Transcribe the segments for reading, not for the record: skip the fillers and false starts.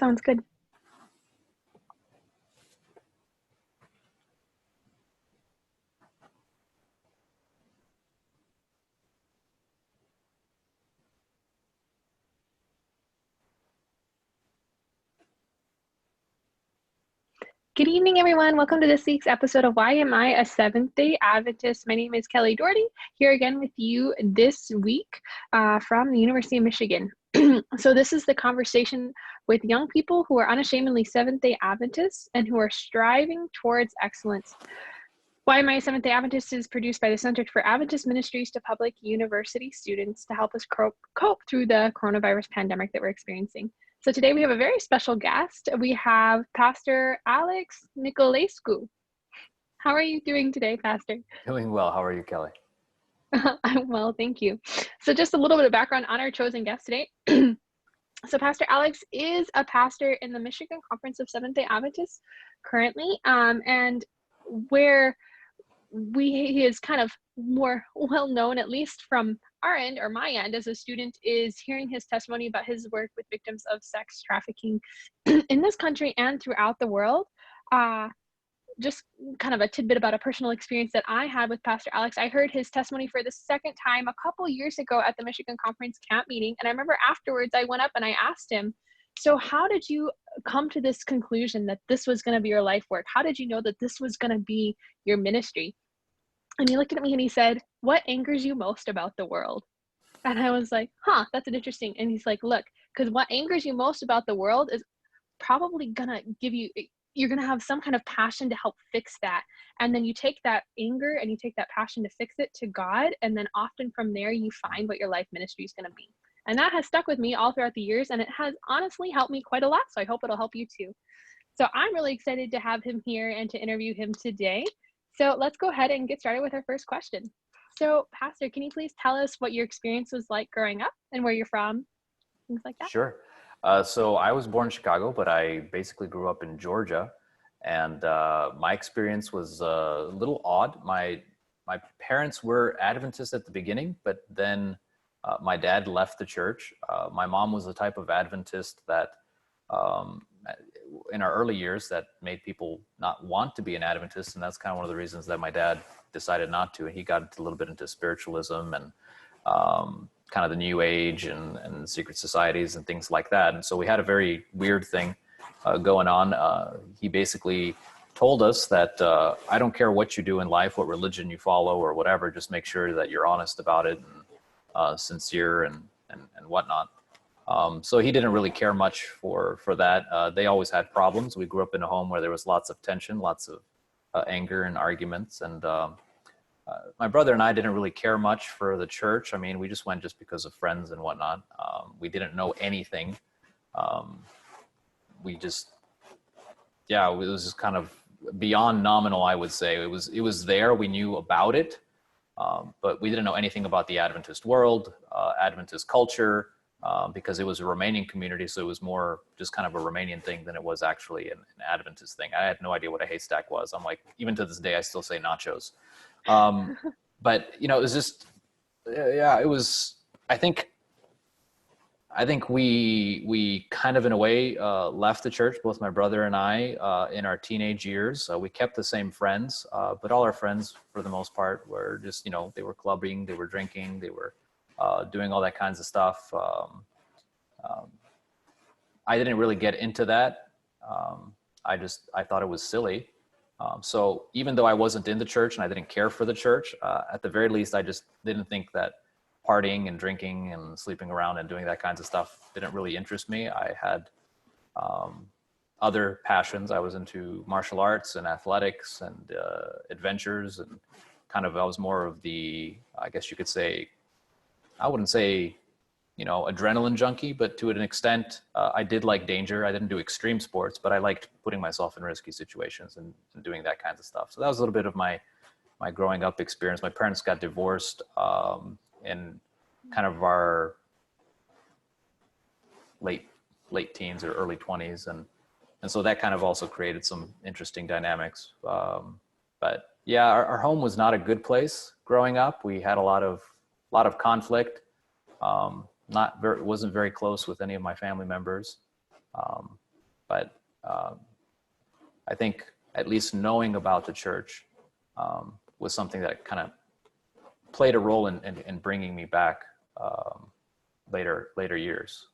Sounds good. Good evening, everyone. Welcome to this week's episode of Why Am I a Seventh-day Adventist? My name is Kelly Doherty, here again with you this week from the University of Michigan. So this is the conversation with young people who are unashamedly Seventh-day Adventists and who are striving towards excellence. Why Am I a Seventh-day Adventist is produced by the Center for Adventist Ministries to Public University students to help us cope through the coronavirus pandemic that we're experiencing. So today we have a very special guest. We have Pastor Alex Niculaescu. How are you doing today, Pastor? Doing well. How are you, Kelly? I'm well, thank you. So just a little bit of background on our chosen guest today. So Pastor Alex is a pastor in the Michigan Conference of Seventh-day Adventists currently, and where he is kind of more well known, at least from our end or my end as a student, is hearing his testimony about his work with victims of sex trafficking in this country and throughout the world. Just kind of a tidbit about a personal experience that I had with Pastor Alex. I heard his testimony for the second time a couple years ago at the Michigan Conference camp meeting. And I remember afterwards I went up and I asked him, so how did you come to this conclusion that this was going to be your life work? How did you know that this was going to be your ministry? And he looked at me and he said, what angers you most about the world? And I was like, that's an interesting. And he's like, look, because what angers you most about the world is probably going to give you, you're going to have some kind of passion to help fix that. And then you take that anger and you take that passion to fix it to God. And then often from there, you find what your life ministry is going to be. And that has stuck with me all throughout the years. And it has honestly helped me quite a lot. So I hope it'll help you too. So I'm really excited to have him here and to interview him today. So let's go ahead and get started with our first question. So Pastor, can you please tell us what your experience was like growing up and where you're from, things like that? Sure. So I was born in Chicago, but I basically grew up in Georgia. And my experience was a little odd. My parents were Adventists at the beginning, but then my dad left the church. My mom was the type of Adventist that in our early years that made people not want to be an Adventist. And that's kind of one of the reasons that my dad decided not to. And he got a little bit into spiritualism and kind of the new age and secret societies and things like that. And so we had a very weird thing going on. He basically told us that I don't care what you do in life, what religion you follow or whatever, just make sure that you're honest about it and sincere and whatnot. So he didn't really care much for that. They always had problems. We grew up in a home where there was lots of tension, lots of anger and arguments. And my brother and I didn't really care much for the church. I mean, we just went just because of friends and whatnot. We didn't know anything. It was just kind of beyond nominal, I would say. It was there. We knew about it, but we didn't know anything about the Adventist world, Adventist culture, because it was a Romanian community. So it was more just kind of a Romanian thing than it was actually an Adventist thing. I had no idea what a haystack was. I'm like, even to this day, I still say nachos. But it was just, it was, I think we kind of in a way, left the church, both my brother and I, in our teenage years. We kept the same friends, but all our friends for the most part were just, they were clubbing, they were drinking, they were, doing all that kinds of stuff. I didn't really get into that. I thought it was silly. So even though I wasn't in the church and I didn't care for the church, at the very least, I just didn't think that partying and drinking and sleeping around and doing that kinds of stuff didn't really interest me. I had other passions. I was into martial arts and athletics and adventures, and I was more of the, I guess you could say, I wouldn't say, adrenaline junkie, but to an extent, I did like danger. I didn't do extreme sports, but I liked putting myself in risky situations and doing that kinds of stuff. So that was a little bit of my growing up experience. My parents got divorced in kind of our late teens or early 20s. And so that kind of also created some interesting dynamics. But yeah, our home was not a good place growing up. We had a lot of conflict. Wasn't very close with any of my family members. But I think at least knowing about the church was something that kind of played a role in bringing me back later years.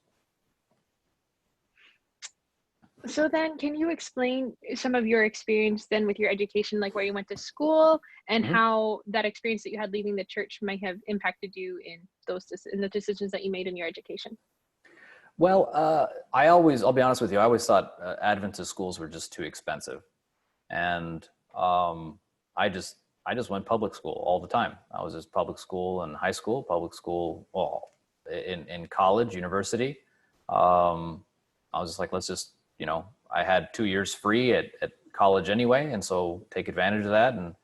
So then, can you explain some of your experience then with your education, like where you went to school and Mm-hmm. how that experience that you had leaving the church might have impacted you in the decisions that you made in your education? Well, I'll be honest with you, I always thought Adventist schools were just too expensive. And I just went public school all the time. I was just public school in high school, public school, well, in college, university. I was just like, let's just, I had 2 years free at college anyway. And so take advantage of that. And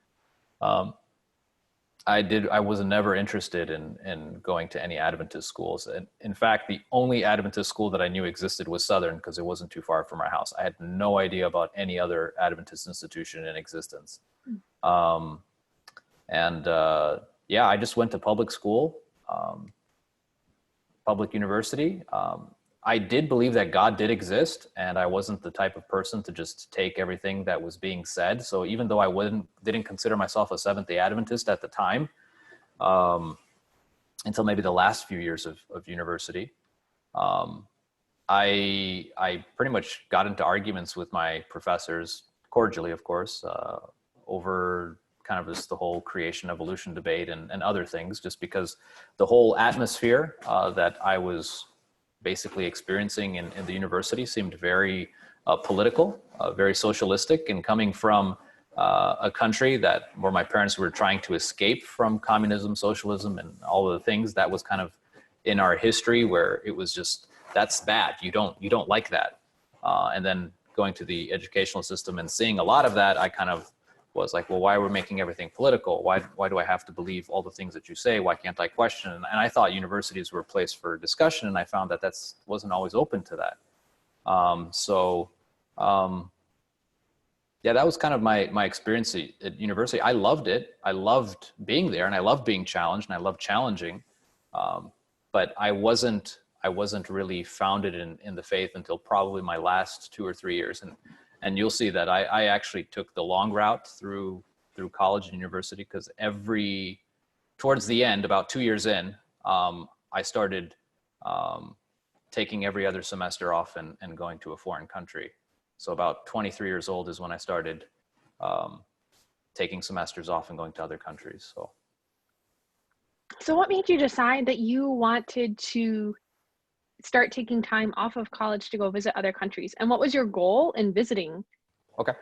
I was never interested in going to any Adventist schools. And in fact, the only Adventist school that I knew existed was Southern, because it wasn't too far from our house. I had no idea about any other Adventist institution in existence. Yeah, I just went to public school, public university. I did believe that God did exist, and I wasn't the type of person to just take everything that was being said. So even though I didn't consider myself a Seventh-day Adventist at the time, until maybe the last few years of university, I pretty much got into arguments with my professors, cordially, of course, over kind of just the whole creation evolution debate and other things, just because the whole atmosphere that I was basically experiencing in the university seemed very political, very socialistic, and coming from a country where my parents were trying to escape from communism, socialism, and all of the things that was kind of in our history, where it was just, that's bad. You don't like that. And then going to the educational system and seeing a lot of that, I kind of was like, well, why are we making everything political? Why do I have to believe all the things that you say? Why can't I question? And I thought universities were a place for discussion, and I found that wasn't always open to that. Yeah, that was kind of my experience at university. I loved it. I loved being there, and I loved being challenged, and I loved challenging. But I wasn't really founded in the faith until probably my last 2 or 3 years. And you'll see that I actually took the long route through college and university, because towards the end, about 2 years in, I started taking every other semester off and going to a foreign country. So about 23 years old is when I started taking semesters off and going to other countries. So what made you decide that you wanted to start taking time off of college to go visit other countries? And what was your goal in visiting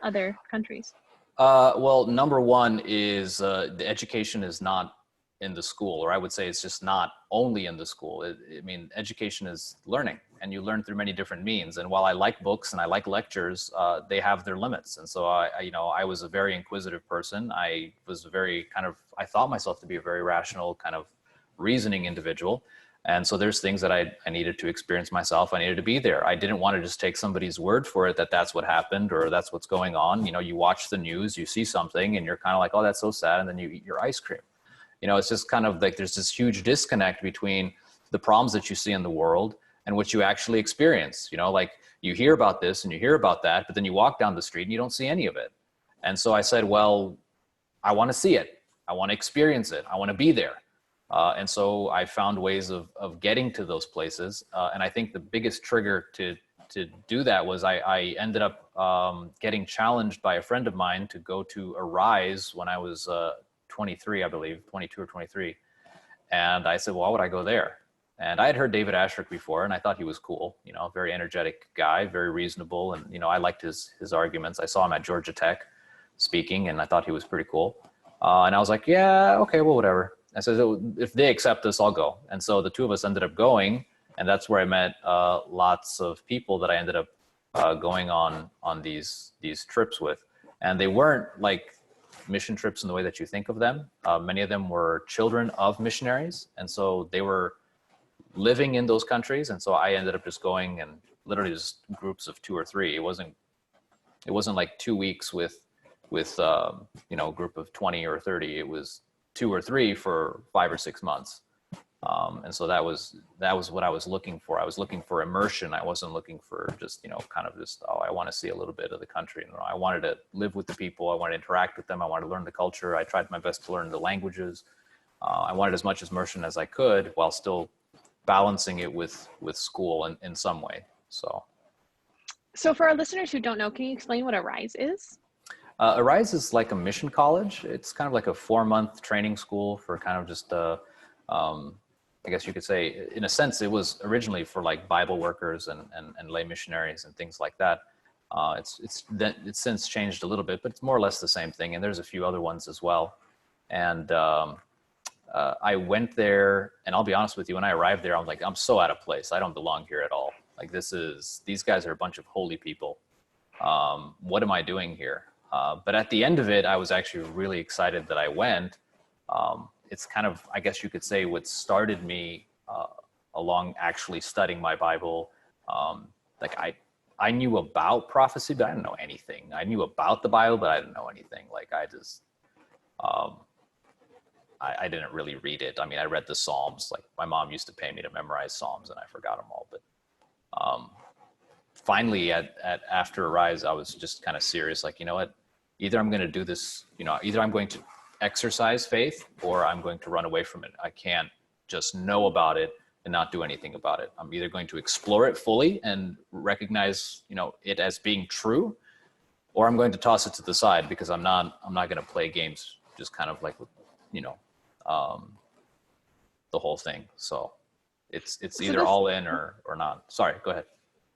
other countries? Well, number one is the education is not in the school, or I would say it's just not only in the school. I mean, education is learning, and you learn through many different means. And while I like books and I like lectures, they have their limits. And so I was a very inquisitive person. I thought myself to be a very rational, kind of reasoning individual. And so there's things that I needed to experience myself. I needed to be there. I didn't want to just take somebody's word for it, that's what happened, or that's what's going on. You watch the news, you see something, and you're kind of like, oh, that's so sad. And then you eat your ice cream. It's just kind of like there's this huge disconnect between the problems that you see in the world and what you actually experience. Like you hear about this and you hear about that, but then you walk down the street and you don't see any of it. And so I said, well, I want to see it. I want to experience it. I want to be there. And so I found ways of getting to those places. And I think the biggest trigger to do that was I ended up getting challenged by a friend of mine to go to Arise when I was 23, I believe, 22 or 23. And I said, well, why would I go there? And I had heard David Ashrick before, and I thought he was cool, very energetic guy, very reasonable. And, I liked his arguments. I saw him at Georgia Tech speaking, and I thought he was pretty cool. And I was like, yeah, okay, well, whatever. I said, if they accept this, I'll go. And so the two of us ended up going, and that's where I met lots of people that I ended up going on these trips with. And they weren't like mission trips in the way that you think of them. Many of them were children of missionaries, and so they were living in those countries. And so I ended up just going, and literally just groups of 2 or 3. It wasn't like 2 weeks with a group of 20 or 30. It was 2 or 3 for 5 or 6 months. And so that was what I was looking for. I was looking for immersion. I wasn't looking for just, kind of just, I want to see a little bit of the country. I wanted to live with the people. I wanted to interact with them. I wanted to learn the culture. I tried my best to learn the languages. I wanted as much immersion as I could while still balancing it with school in some way. So for our listeners who don't know, can you explain what Arise is? Arise is like a mission college. It's kind of like a 4-month training school for kind of just I guess you could say, in a sense, it was originally for like Bible workers and lay missionaries and things like that. It's since changed a little bit, but it's more or less the same thing. And there's a few other ones as well. And I went there, and I'll be honest with you, when I arrived there, I'm like, I'm so out of place. I don't belong here at all. Like these guys are a bunch of holy people. What am I doing here? But at the end of it, I was actually really excited that I went. It's kind of, I guess you could say, what started me along actually studying my Bible. Like I knew about prophecy, but I didn't know anything. I knew about the Bible, but I didn't know anything. Like I didn't really read it. I mean, I read the Psalms. Like my mom used to pay me to memorize Psalms, and I forgot them all. But finally, after Arise, I was just kind of serious. Like, you know what? Either I'm going to do this. Either I'm going to exercise faith, or I'm going to run away from it. I can't just know about it and not do anything about it. I'm either going to explore it fully and recognize, it as being true, or I'm going to toss it to the side because I'm not going to play games just kind of like, the whole thing. So it's either all in or not. Sorry, go ahead.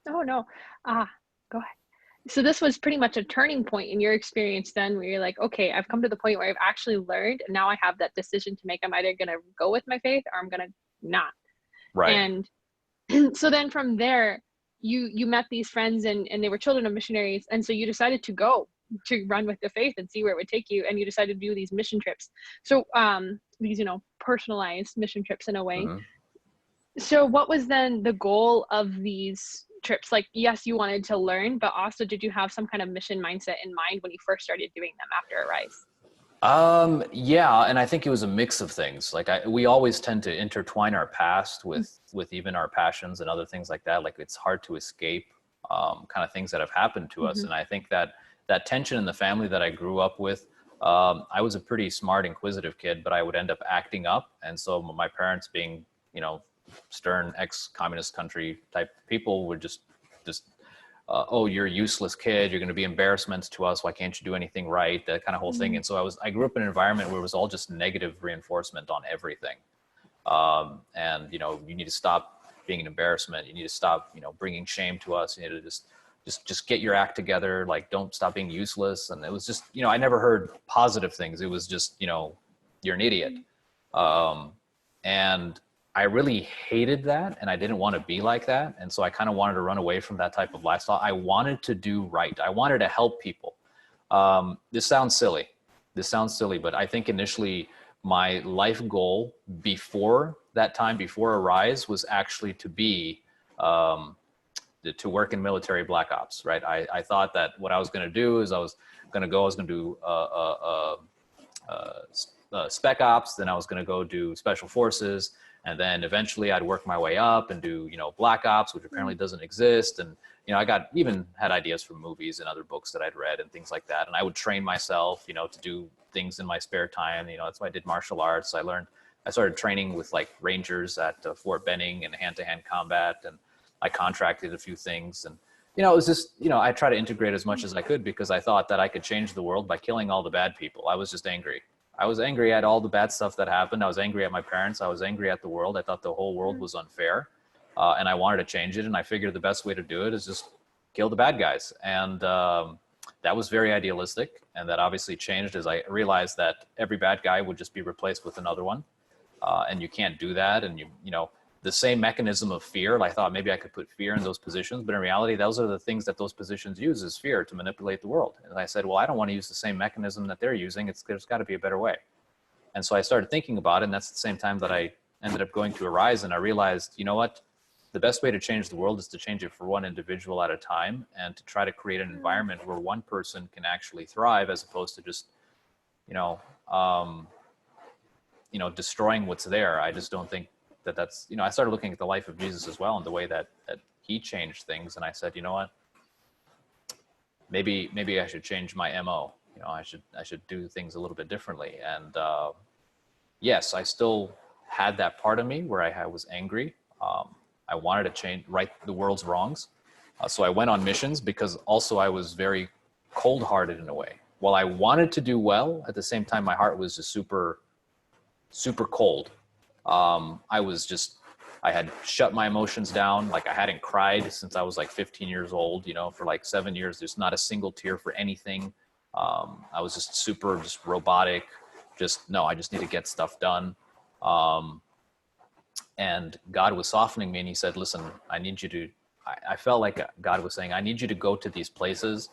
Oh, no. Go ahead. So this was pretty much a turning point in your experience then, where you're like, okay, I've come to the point where I've actually learned, and now I have that decision to make. I'm either going to go with my faith or I'm going to not. Right. And so then from there, you met these friends and they were children of missionaries. And so you decided to go to run with the faith and see where it would take you. And you decided to do these mission trips. So these, personalized mission trips in a way. Mm-hmm. So what was then the goal of these trips? Like, yes, you wanted to learn, but also did you have some kind of mission mindset in mind when you first started doing them after Arise? Yeah, and I think it was a mix of things. Like we always tend to intertwine our past with even our passions and other things like that. Like it's hard to escape kind of things that have happened to us. And I think that tension in the family that I grew up with, I was a pretty smart, inquisitive kid, but I would end up acting up. And so my parents, being, stern ex-communist country type people, would just oh, you're a useless kid, you're going to be embarrassments to us, why can't you do anything right, that kind of whole thing. And so I grew up in an environment where it was all just negative reinforcement on everything. And you need to stop being an embarrassment, you need to stop bringing shame to us, you need to just get your act together, like don't stop being useless. And it was just I never heard positive things. It was just you're an idiot. And I really hated that, and I didn't want to be like that. And so I kind of wanted to run away from that type of lifestyle. I wanted to do right. I wanted to help people. This sounds silly, but I think initially my life goal before that time, before Arise, was actually to be, to work in military black ops, right? I thought that what I was going to do is I was going to do spec ops, then I was going to go do special forces. And then eventually I'd work my way up and do, black ops, which apparently doesn't exist. And, I had ideas from movies and other books that I'd read and things like that. And I would train myself, to do things in my spare time. That's why I did martial arts. I started training with like Rangers at Fort Benning and hand-to-hand combat. And I contracted a few things. And, it was just, I try to integrate as much as I could because I thought that I could change the world by killing all the bad people. I was just angry. I was angry at all the bad stuff that happened. I was angry at my parents. I was angry at the world. I thought the whole world was unfair. And I wanted to change it. And I figured the best way to do it is just kill the bad guys. And that was very idealistic. And that obviously changed as I realized that every bad guy would just be replaced with another one. And you can't do that. And the same mechanism of fear, I thought maybe I could put fear in those positions, but in reality, those are the things that those positions use, is fear to manipulate the world. And I said, well, I don't want to use the same mechanism that they're using. There's got to be a better way. And so I started thinking about it. And that's the same time that I ended up going to Arise. And I realized, you know what? The best way to change the world is to change it for one individual at a time, and to try to create an environment where one person can actually thrive, as opposed to just, destroying what's there. I just don't think that's, I started looking at the life of Jesus as well and the way that he changed things. And I said, you know what, maybe I should change my MO. I should do things a little bit differently. And yes, I still had that part of me where I was angry. I wanted to right the world's wrongs. So I went on missions because also I was very cold-hearted in a way. While I wanted to do well, at the same time, my heart was just super, super cold. I had shut my emotions down. Like I hadn't cried since I was like 15 years old, for like 7 years. There's not a single tear for anything. I was just super, just robotic. I just need to get stuff done. And God was softening me and he said, listen, I need you to, I felt like God was saying, I need you to go to these places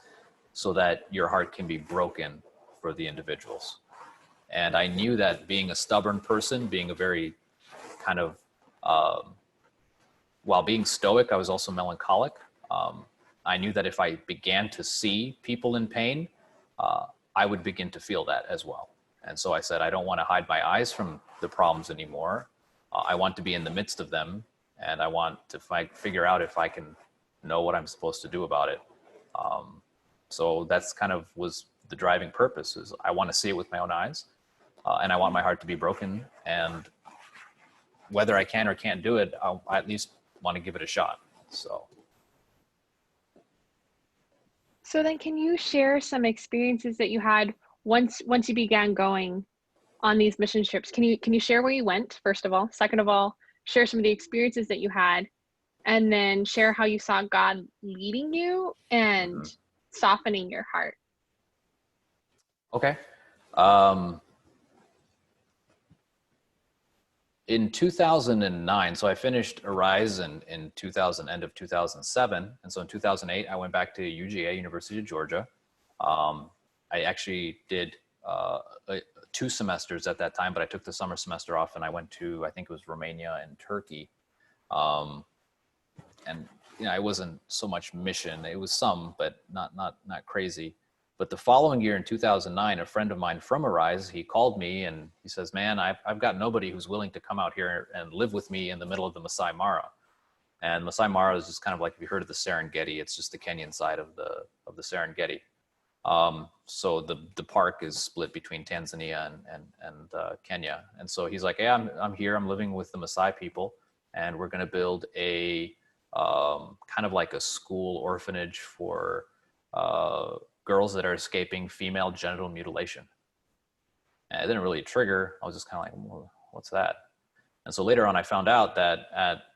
so that your heart can be broken for the individuals. And I knew that being a stubborn person, being a very kind of, while being stoic, I was also melancholic. I knew that if I began to see people in pain, I would begin to feel that as well. And so I said, I don't want to hide my eyes from the problems anymore. I want to be in the midst of them, and I want to figure out if I can know what I'm supposed to do about it. So that's kind of was the driving purpose, is I want to see it with my own eyes, and I want my heart to be broken. And whether I can or can't do it, I at least want to give it a shot. So then can you share some experiences that you had once you began going on these mission trips? Can you share where you went, first of all? Second of all, share some of the experiences that you had, and then share how you saw God leading you and softening your heart. Okay. In 2009, so I finished Arise in end of 2007. And so in 2008, I went back to UGA, University of Georgia. I actually did 2 semesters at that time, but I took the summer semester off and I went to, I think it was Romania and Turkey. And it wasn't so much mission. It was some, but not crazy. But the following year in 2009, a friend of mine from Arise, he called me and he says, man, I've got nobody who's willing to come out here and live with me in the middle of the Masai Mara. And Masai Mara is just kind of like, if you heard of the Serengeti, it's just the Kenyan side of the Serengeti. So the park is split between Tanzania and Kenya. And so he's like, hey, I'm here, I'm living with the Maasai people, and we're going to build a kind of like a school orphanage for girls that are escaping female genital mutilation. And it didn't really trigger. I was just kind of like, well, what's that? And so later on, I found out that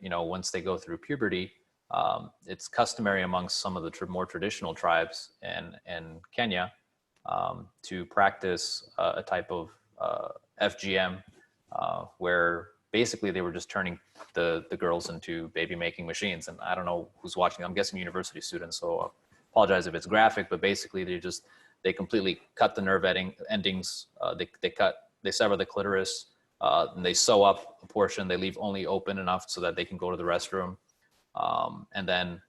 once they go through puberty, it's customary amongst some of the more traditional tribes in Kenya to practice a type of FGM where basically they were just turning the girls into baby making machines. And I don't know who's watching. I'm guessing university students, so apologize if it's graphic, but basically they completely cut the nerve endings. They sever the clitoris, and they sew up a portion. They leave only open enough so that they can go to the restroom. And then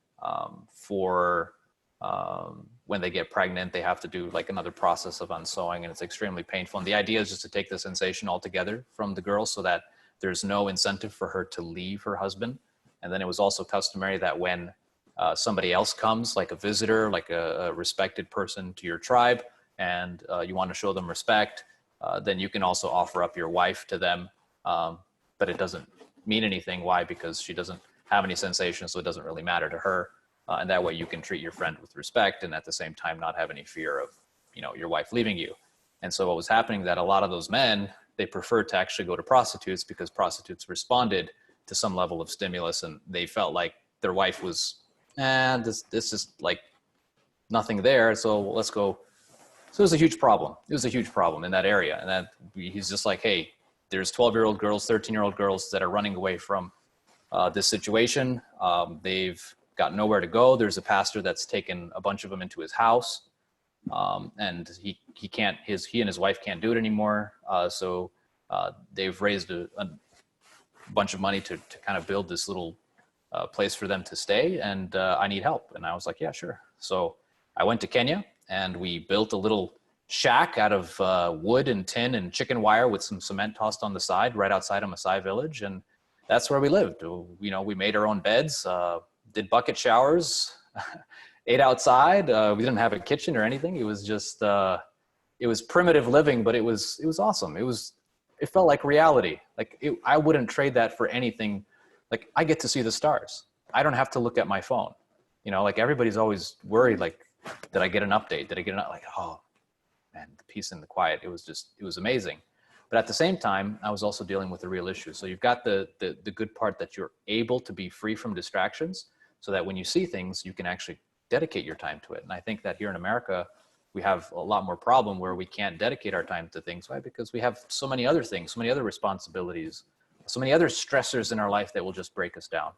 when they get pregnant, they have to do like another process of unsewing, and it's extremely painful. And the idea is just to take the sensation altogether from the girl so that there's no incentive for her to leave her husband. And then it was also customary that when somebody else comes, like a visitor, like a respected person to your tribe, and you want to show them respect, then you can also offer up your wife to them. But it doesn't mean anything. Why? Because she doesn't have any sensation, so it doesn't really matter to her. And that way you can treat your friend with respect and at the same time not have any fear of, your wife leaving you. And so what was happening that a lot of those men, they preferred to actually go to prostitutes because prostitutes responded to some level of stimulus, and they felt like their wife was, this is like nothing there, so let's go. So it was a huge problem. It was a huge problem in that area. And that he's just like, hey, there's 12-year-old girls, 13-year-old girls that are running away from this situation. They've got nowhere to go. There's a pastor that's taken a bunch of them into his house. And he and his wife can't do it anymore. So they've raised a bunch of money to kind of build this little place for them to stay. And I need help. And I was like, yeah, sure. So I went to Kenya and we built a little shack out of wood and tin and chicken wire with some cement tossed on the side right outside of Maasai village. And that's where we lived. You know, we made our own beds, did bucket showers, ate outside. We didn't have a kitchen or anything. It was just, it was primitive living, but it was awesome. It felt like reality. Like I wouldn't trade that for anything. Like I get to see the stars. I don't have to look at my phone. You know, like everybody's always worried, like, did I get an update? Did I get an, like, oh man, the peace and the quiet. It was amazing. But at the same time, I was also dealing with a real issue. So you've got the good part that you're able to be free from distractions so that when you see things, you can actually dedicate your time to it. And I think that here in America, we have a lot more problem where we can't dedicate our time to things. Why? Because we have so many other things, so many other responsibilities, so many other stressors in our life that will just break us down.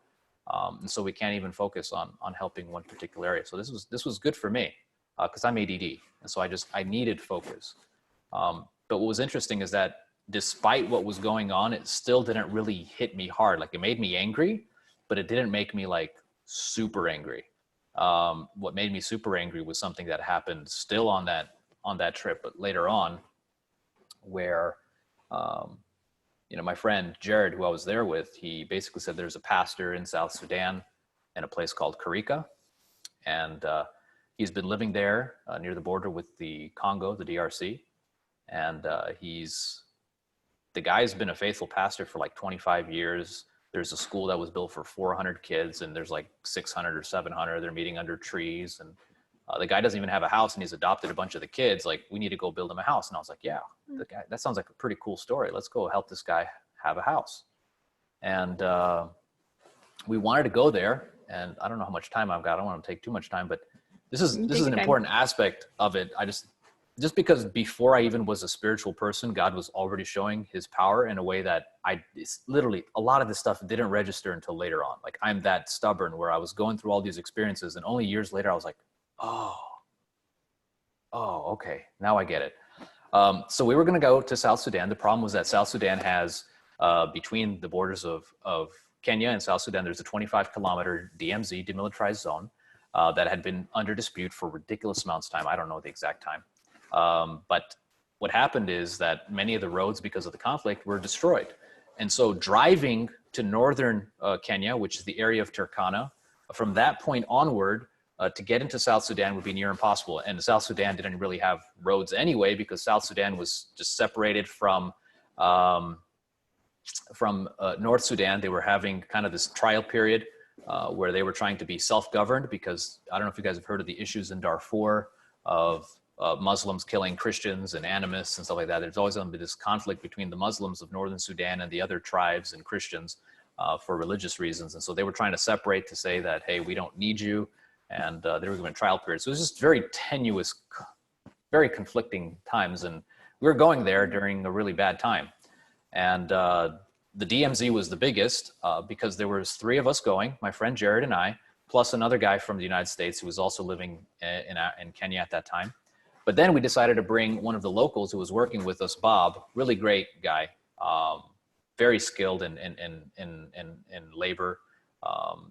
And so we can't even focus on helping one particular area. So this was good for me because I'm ADD. And so I needed focus. But what was interesting is that despite what was going on, it still didn't really hit me hard. Like it made me angry, but it didn't make me like super angry. What made me super angry was something that happened still on that trip, but later on, where you know, my friend Jared, who I was there with, he basically said there's a pastor in South Sudan in a place called Karika, and he's been living there near the border with the Congo, the DRC. And the guy's been a faithful pastor for like 25 years. There's a school that was built for 400 kids, and there's like 600 or 700. They're meeting under trees. And the guy doesn't even have a house, and he's adopted a bunch of the kids. Like, we need to go build him a house. And I was like, yeah, that sounds like a pretty cool story. Let's go help this guy have a house. And we wanted to go there. And I don't know how much time I've got. I don't want to take too much time, but this is an important aspect of it. Just because before I even was a spiritual person, God was already showing his power in a way that it's literally a lot of this stuff didn't register until later on. Like I'm that stubborn where I was going through all these experiences and only years later I was like, oh, okay. Now I get it. So we were going to go to South Sudan. The problem was that South Sudan has, between the borders of Kenya and South Sudan, there's a 25-kilometer DMZ, demilitarized zone, that had been under dispute for ridiculous amounts of time. I don't know the exact time. But what happened is that many of the roads, because of the conflict, were destroyed. And so driving to northern Kenya, which is the area of Turkana, from that point onward, to get into South Sudan would be near impossible. And South Sudan didn't really have roads anyway, because South Sudan was just separated from North Sudan. They were having kind of this trial period where they were trying to be self-governed, because I don't know if you guys have heard of the issues in Darfur of Muslims killing Christians and animists and stuff like that. There's always going to be this conflict between the Muslims of northern Sudan and the other tribes and Christians for religious reasons. And so they were trying to separate to say that, hey, we don't need you. And they were given trial periods. So it was just very tenuous, very conflicting times. And we were going there during a really bad time. And the DMZ was the biggest because there was 3 of us going, my friend Jared and I, plus another guy from the United States who was also living in Kenya at that time. But then we decided to bring one of the locals who was working with us, Bob, really great guy, very skilled in labor.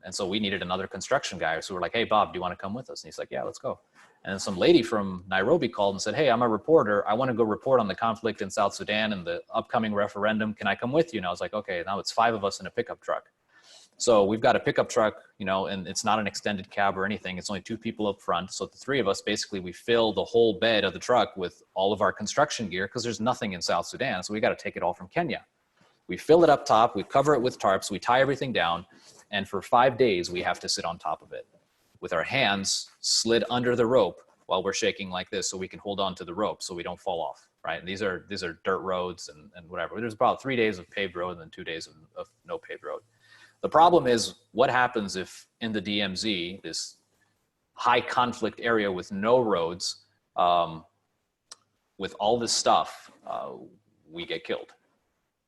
And so we needed another construction guy. So we're like, hey, Bob, do you want to come with us? And he's like, yeah, let's go. And then some lady from Nairobi called and said, hey, I'm a reporter. I want to go report on the conflict in South Sudan and the upcoming referendum. Can I come with you? And I was like, okay, now it's 5 of us in a pickup truck. So we've got a pickup truck, you know, and it's not an extended cab or anything. It's only 2 people up front. So the 3 of us, basically, we fill the whole bed of the truck with all of our construction gear because there's nothing in South Sudan. So we got to take it all from Kenya. We fill it up top. We cover it with tarps. We tie everything down. And for 5 days, we have to sit on top of it with our hands slid under the rope while we're shaking like this so we can hold on to the rope so we don't fall off, right? And these are dirt roads and whatever. There's about 3 days of paved road and then 2 days of no paved road. The problem is what happens if in the DMZ, this high conflict area with no roads, with all this stuff, we get killed,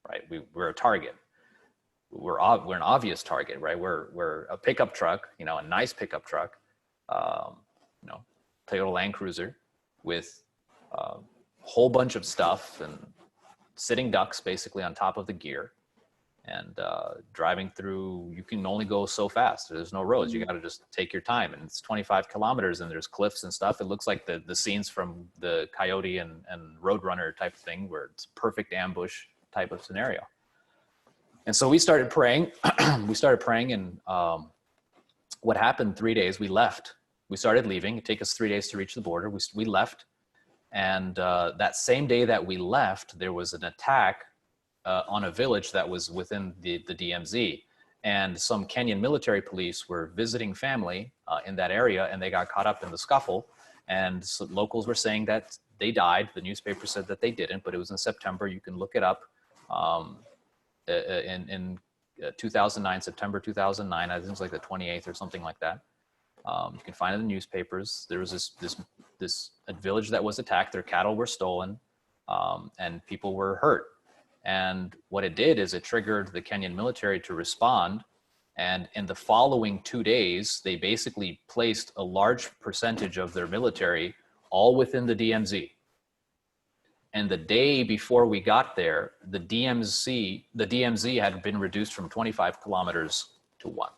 right? We're a target. We're an obvious target, right? We're a pickup truck, you know, a nice pickup truck, you know, Toyota Land Cruiser with a whole bunch of stuff and sitting ducks basically on top of the gear. And driving through, you can only go so fast. There's no roads. You got to just take your time. And it's 25 kilometers and there's cliffs and stuff. It looks like the scenes from the Coyote and Roadrunner type of thing where it's perfect ambush type of scenario. And so we started praying. And what happened 3 days, we left. We started leaving. It'd take us 3 days to reach the border. We left. And that same day that we left, there was an attack on a village that was within the DMZ. And some Kenyan military police were visiting family in that area, and they got caught up in the scuffle. And so locals were saying that they died. The newspaper said that they didn't, but it was in September. You can look it up. In 2009, September 2009, I think it was like the 28th or something like that. You can find it in the newspapers. There was a village that was attacked. Their cattle were stolen, and people were hurt. And what it did is it triggered the Kenyan military to respond. And in the following 2 days, they basically placed a large percentage of their military all within the DMZ. And the day before we got there, the DMZ had been reduced from 25 kilometers to 1.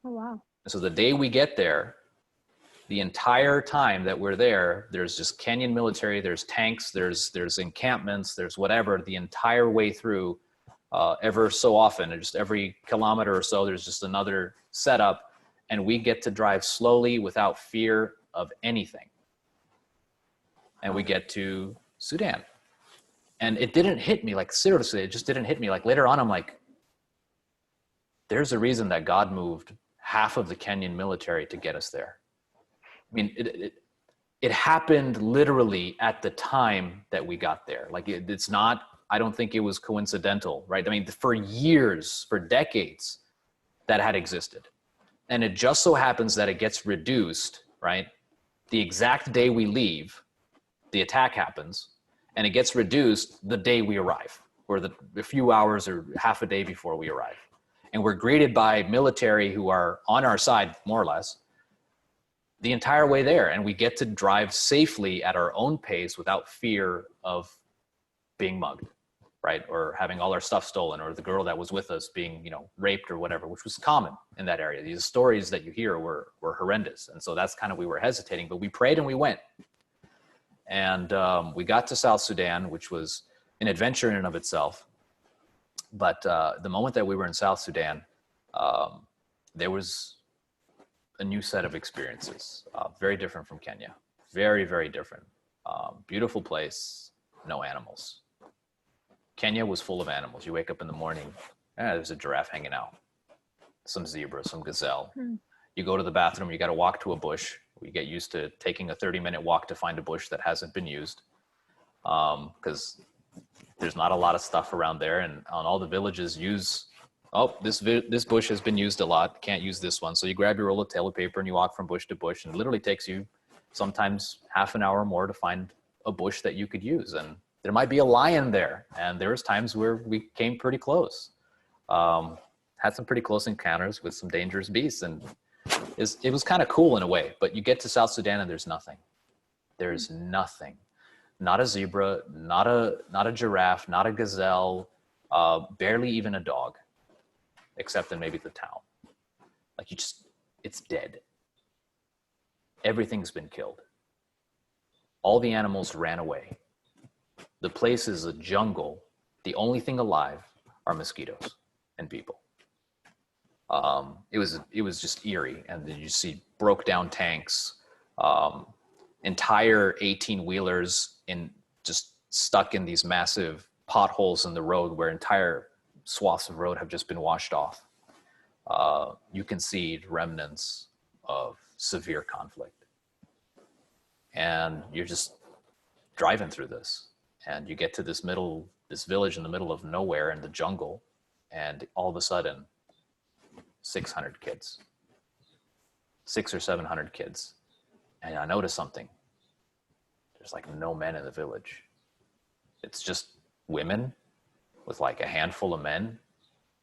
Oh, wow. So the day we get there, the entire time that we're there, there's just Kenyan military, there's tanks, there's encampments, there's whatever, the entire way through, ever so often, just every kilometer or so, there's just another setup, and we get to drive slowly without fear of anything. And we get to Sudan. And it didn't hit me, like seriously, it just didn't hit me. Like later on, I'm like, there's a reason that God moved half of the Kenyan military to get us there. I mean, it happened literally at the time that we got there. Like it's not, I don't think it was coincidental, right? I mean, for years, for decades, that had existed. And it just so happens that it gets reduced, right? The exact day we leave, the attack happens, and it gets reduced the day we arrive, or a few hours or half a day before we arrive. And we're greeted by military who are on our side, more or less, the entire way there. And we get to drive safely at our own pace without fear of being mugged, right? Or having all our stuff stolen, or the girl that was with us being, raped or whatever, which was common in that area. These stories that you hear were horrendous. And so that's kind of, we were hesitating, but we prayed and we went. And we got to South Sudan, which was an adventure in and of itself. But the moment that we were in South Sudan, there was a new set of experiences, very different from Kenya. Very, very different. Beautiful place, no animals. Kenya was full of animals. You wake up in the morning, there's a giraffe hanging out, some zebra, some gazelle. You go to the bathroom, you got to walk to a bush. We get used to taking a 30-minute walk to find a bush that hasn't been used, because there's not a lot of stuff around there, and on all the villages this bush has been used a lot, can't use this one. So you grab your roll of toilet paper and you walk from bush to bush, and it literally takes you sometimes half an hour or more to find a bush that you could use. And there might be a lion there, and there was times where we came pretty close, had some pretty close encounters with some dangerous beasts, and it was kind of cool in a way. But you get to South Sudan and there's nothing. There's nothing. Not a zebra, not a giraffe, not a gazelle, barely even a dog, except in maybe the town. Like it's dead. Everything's been killed. All the animals ran away. The place is a jungle. The only thing alive are mosquitoes and people. It was just eerie. And then you see broke down tanks, entire 18-wheelers just stuck in these massive potholes in the road where entire swaths of road have just been washed off. You can see remnants of severe conflict. And you're just driving through this, and you get to this village in the middle of nowhere in the jungle, and all of a sudden 600 kids, 600 or 700 kids. And I noticed something. There's like no men in the village. It's just women with like a handful of men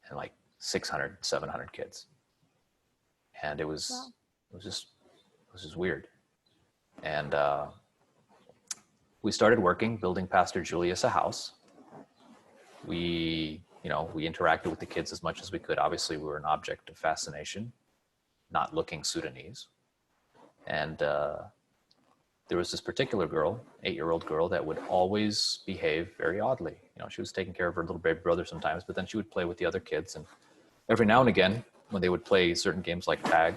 and like 600, 700 kids. And it was just weird. And we started working, building Pastor Julius a house. We interacted with the kids as much as we could. Obviously, we were an object of fascination, not looking Sudanese. And there was this particular girl, 8-year-old girl, that would always behave very oddly. You know, she was taking care of her little baby brother sometimes, but then she would play with the other kids. And every now and again, when they would play certain games like tag,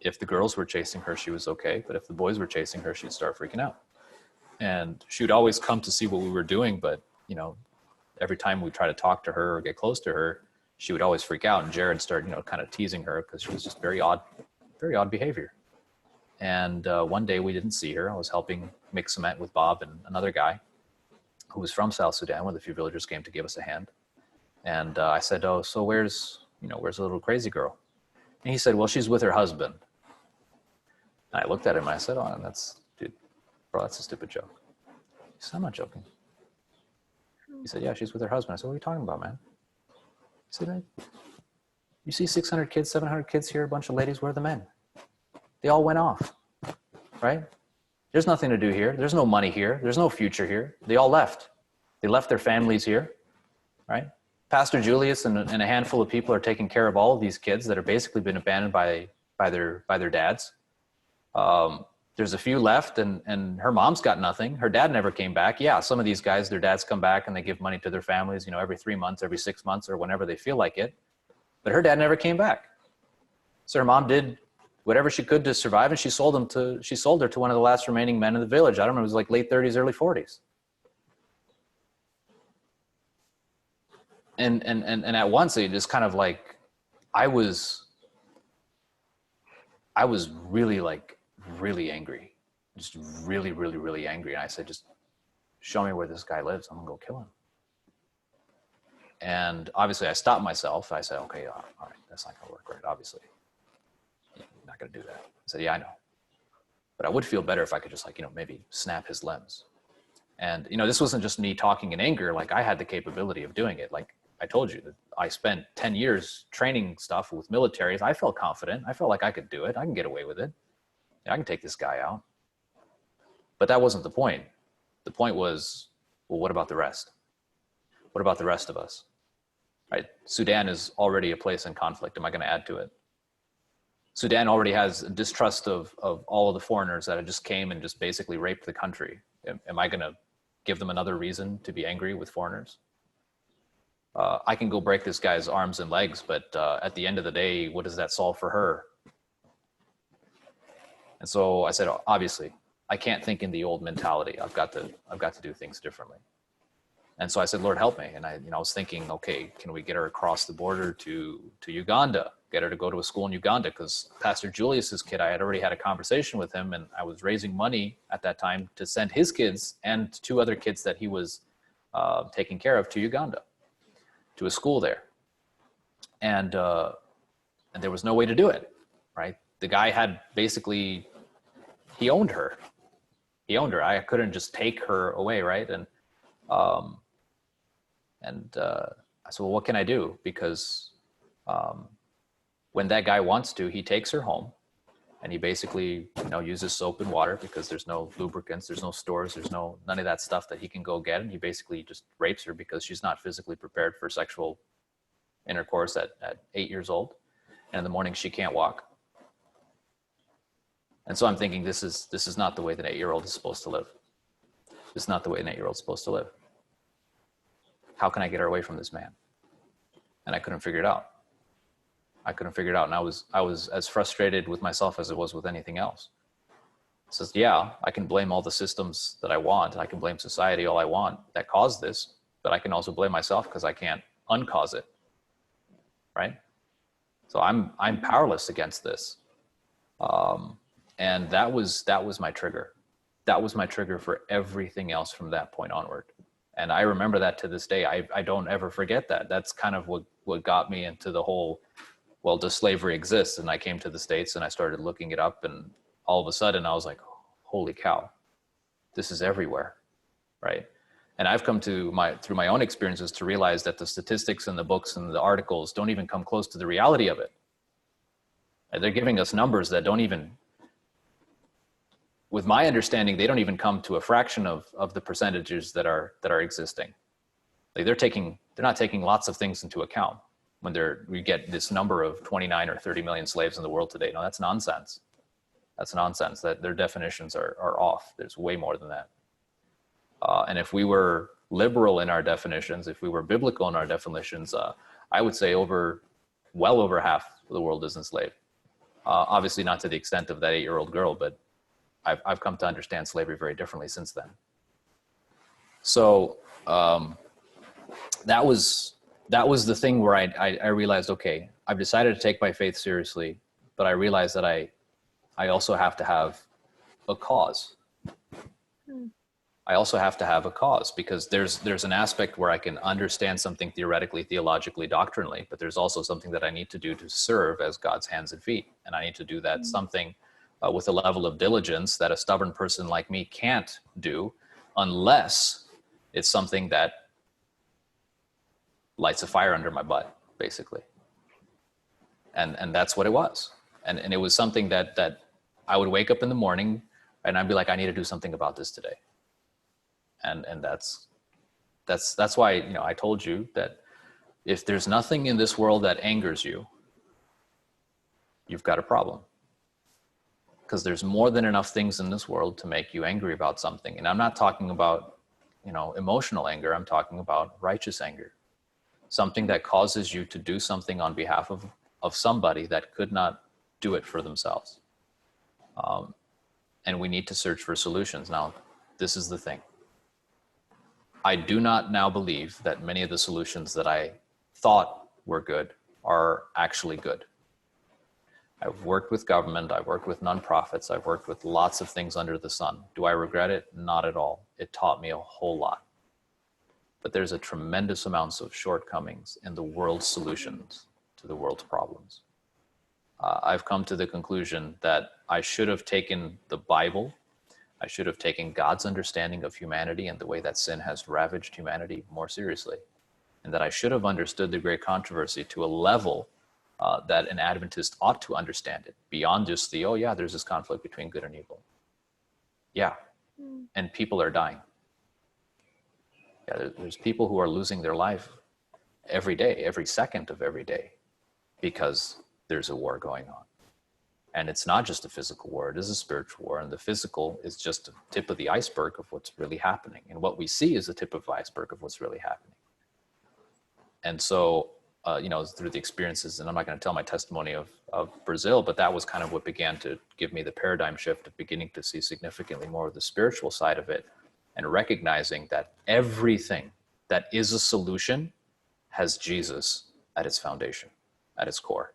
if the girls were chasing her, she was okay. But if the boys were chasing her, she'd start freaking out. And she would always come to see what we were doing. But, you know, every time we try to talk to her or get close to her, she would always freak out. And Jared started, you know, kind of teasing her because she was just very odd behavior. And one day we didn't see her. I was helping mix cement with Bob and another guy who was from South Sudan. One of the few villagers came to give us a hand. And I said, "Oh, so where's the little crazy girl?" And he said, "Well, she's with her husband." And I looked at him and I said, "Oh, bro, that's a stupid joke." He said, "I'm not joking." He said, "Yeah, she's with her husband." I said, "What are you talking about, man?" He said, "You see 600 kids, 700 kids here, a bunch of ladies, where are the men? They all went off, right? There's nothing to do here. There's no money here. There's no future here. They all left. They left their families here, right? Pastor Julius and a handful of people are taking care of all of these kids that have basically been abandoned by their dads. There's a few left, and her mom's got nothing. Her dad never came back. Yeah, some of these guys, their dads come back and they give money to their families, you know, every 3 months, every 6 months, or whenever they feel like it. But her dad never came back. So her mom did whatever she could to survive, and she sold her to one of the last remaining men in the village. I don't know, it was like late 30s, early 40s. And at once it just kind of like, I was really really angry, just really, really, really angry. And I said, "Just show me where this guy lives. I'm gonna go kill him." And obviously I stopped myself. I said, "Okay, all right, that's not gonna work, right? Obviously, you're not gonna do that." I said, "Yeah, I know. But I would feel better if I could just maybe snap his limbs." And, this wasn't just me talking in anger. Like, I had the capability of doing it. Like I told you, that I spent 10 years training stuff with militaries. I felt confident. I felt like I could do it. I can get away with it. I can take this guy out. But that wasn't the point. The point was, well, what about the rest? What about the rest of us? Right? Sudan is already a place in conflict. Am I going to add to it? Sudan already has a distrust of all of the foreigners that just came and just basically raped the country. Am I going to give them another reason to be angry with foreigners? I can go break this guy's arms and legs, but at the end of the day, what does that solve for her? And so I said, obviously, I can't think in the old mentality. I've got to do things differently. And so I said, "Lord, help me." And I was thinking, okay, can we get her across the border to Uganda? Get her to go to a school in Uganda? Because Pastor Julius's kid, I had already had a conversation with him, and I was raising money at that time to send his kids and 2 other kids that he was taking care of to Uganda, to a school there. And there was no way to do it, right? The guy had basically, he owned her. I couldn't just take her away, right? And I said, "Well, what can I do?" Because when that guy wants to, he takes her home, and he basically, uses soap and water, because there's no lubricants, there's no stores, there's none of that stuff that he can go get. And he basically just rapes her because she's not physically prepared for sexual intercourse at 8 years old. And in the morning, she can't walk. And so I'm thinking, this is not the way that an 8-year-old is supposed to live. This is not the way an 8-year-old is supposed to live. How can I get her away from this man? And I couldn't figure it out. And I was as frustrated with myself as it was with anything else. So yeah, I can blame all the systems that I want. I can blame society all I want that caused this, but I can also blame myself because I can't uncause it. Right? So I'm powerless against this. And that was my trigger. That was my trigger for everything else from that point onward. And I remember that to this day. I don't ever forget that. That's kind of what got me into the whole, well, does slavery exist? And I came to the States and I started looking it up, and all of a sudden I was like, holy cow, this is everywhere, right? And I've come to through my own experiences to realize that the statistics and the books and the articles don't even come close to the reality of it. And they're giving us numbers that don't even, with my understanding, they don't even come to a fraction of the percentages that are existing. Like they're not taking lots of things into account when we get this number of 29 or 30 million slaves in the world today. No, that's nonsense. That's nonsense. That their definitions are off. There's way more than that. And if we were liberal in our definitions, if we were biblical in our definitions, I would say well over half of the world is enslaved. Obviously not to the extent of that 8-year-old girl, but I've come to understand slavery very differently since then. So that was the thing where I realized, okay, I've decided to take my faith seriously, but I realized that I also have to have a cause. I also have to have a cause, because there's an aspect where I can understand something theoretically, theologically, doctrinally, but there's also something that I need to do to serve as God's hands and feet. And I need to do that something with a level of diligence that a stubborn person like me can't do, unless it's something that lights a fire under my butt, basically. And that's what it was. And it was something that I would wake up in the morning and I'd be like, I need to do something about this today. And that's why, I told you that if there's nothing in this world that angers you, you've got a problem. Because there's more than enough things in this world to make you angry about something. And I'm not talking about, emotional anger. I'm talking about righteous anger. Something that causes you to do something on behalf of somebody that could not do it for themselves. And we need to search for solutions. Now, this is the thing. I do not now believe that many of the solutions that I thought were good are actually good. I've worked with government, I've worked with nonprofits, I've worked with lots of things under the sun. Do I regret it? Not at all. It taught me a whole lot. But there's a tremendous amounts of shortcomings in the world's solutions to the world's problems. I've come to the conclusion that I should have taken the Bible, I should have taken God's understanding of humanity and the way that sin has ravaged humanity more seriously. And that I should have understood the great controversy to a level that an Adventist ought to understand it, beyond just the, oh yeah, there's this conflict between good and evil. Yeah, and people are dying. Yeah, there's people who are losing their life every day, every second of every day, because there's a war going on. And it's not just a physical war, it is a spiritual war. And the physical is just the tip of the iceberg of what's really happening. And what we see is the tip of the iceberg of what's really happening. And so, through the experiences, and I'm not going to tell my testimony of Brazil, but that was kind of what began to give me the paradigm shift of beginning to see significantly more of the spiritual side of it, and recognizing that everything that is a solution has Jesus at its foundation, at its core.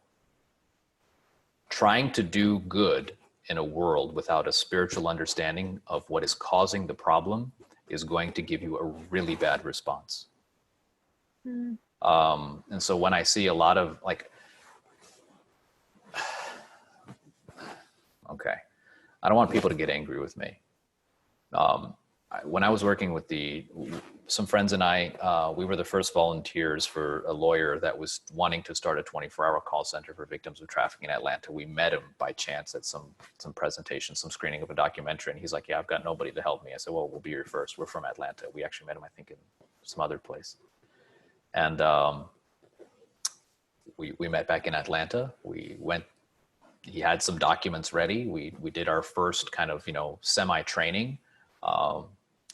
Trying to do good in a world without a spiritual understanding of what is causing the problem is going to give you a really bad response. And so when I see a lot of okay, I don't want people to get angry with me. When I was working with some friends and I, we were the first volunteers for a lawyer that was wanting to start a 24-hour call center for victims of trafficking in Atlanta. We met him by chance at some presentation, some screening of a documentary, and he's like, yeah, I've got nobody to help me. I said, well, we'll be your first. We're from Atlanta. We actually met him, I think, in some other place. And we met back in Atlanta. We went, he had some documents ready. We did our first kind of, semi-training.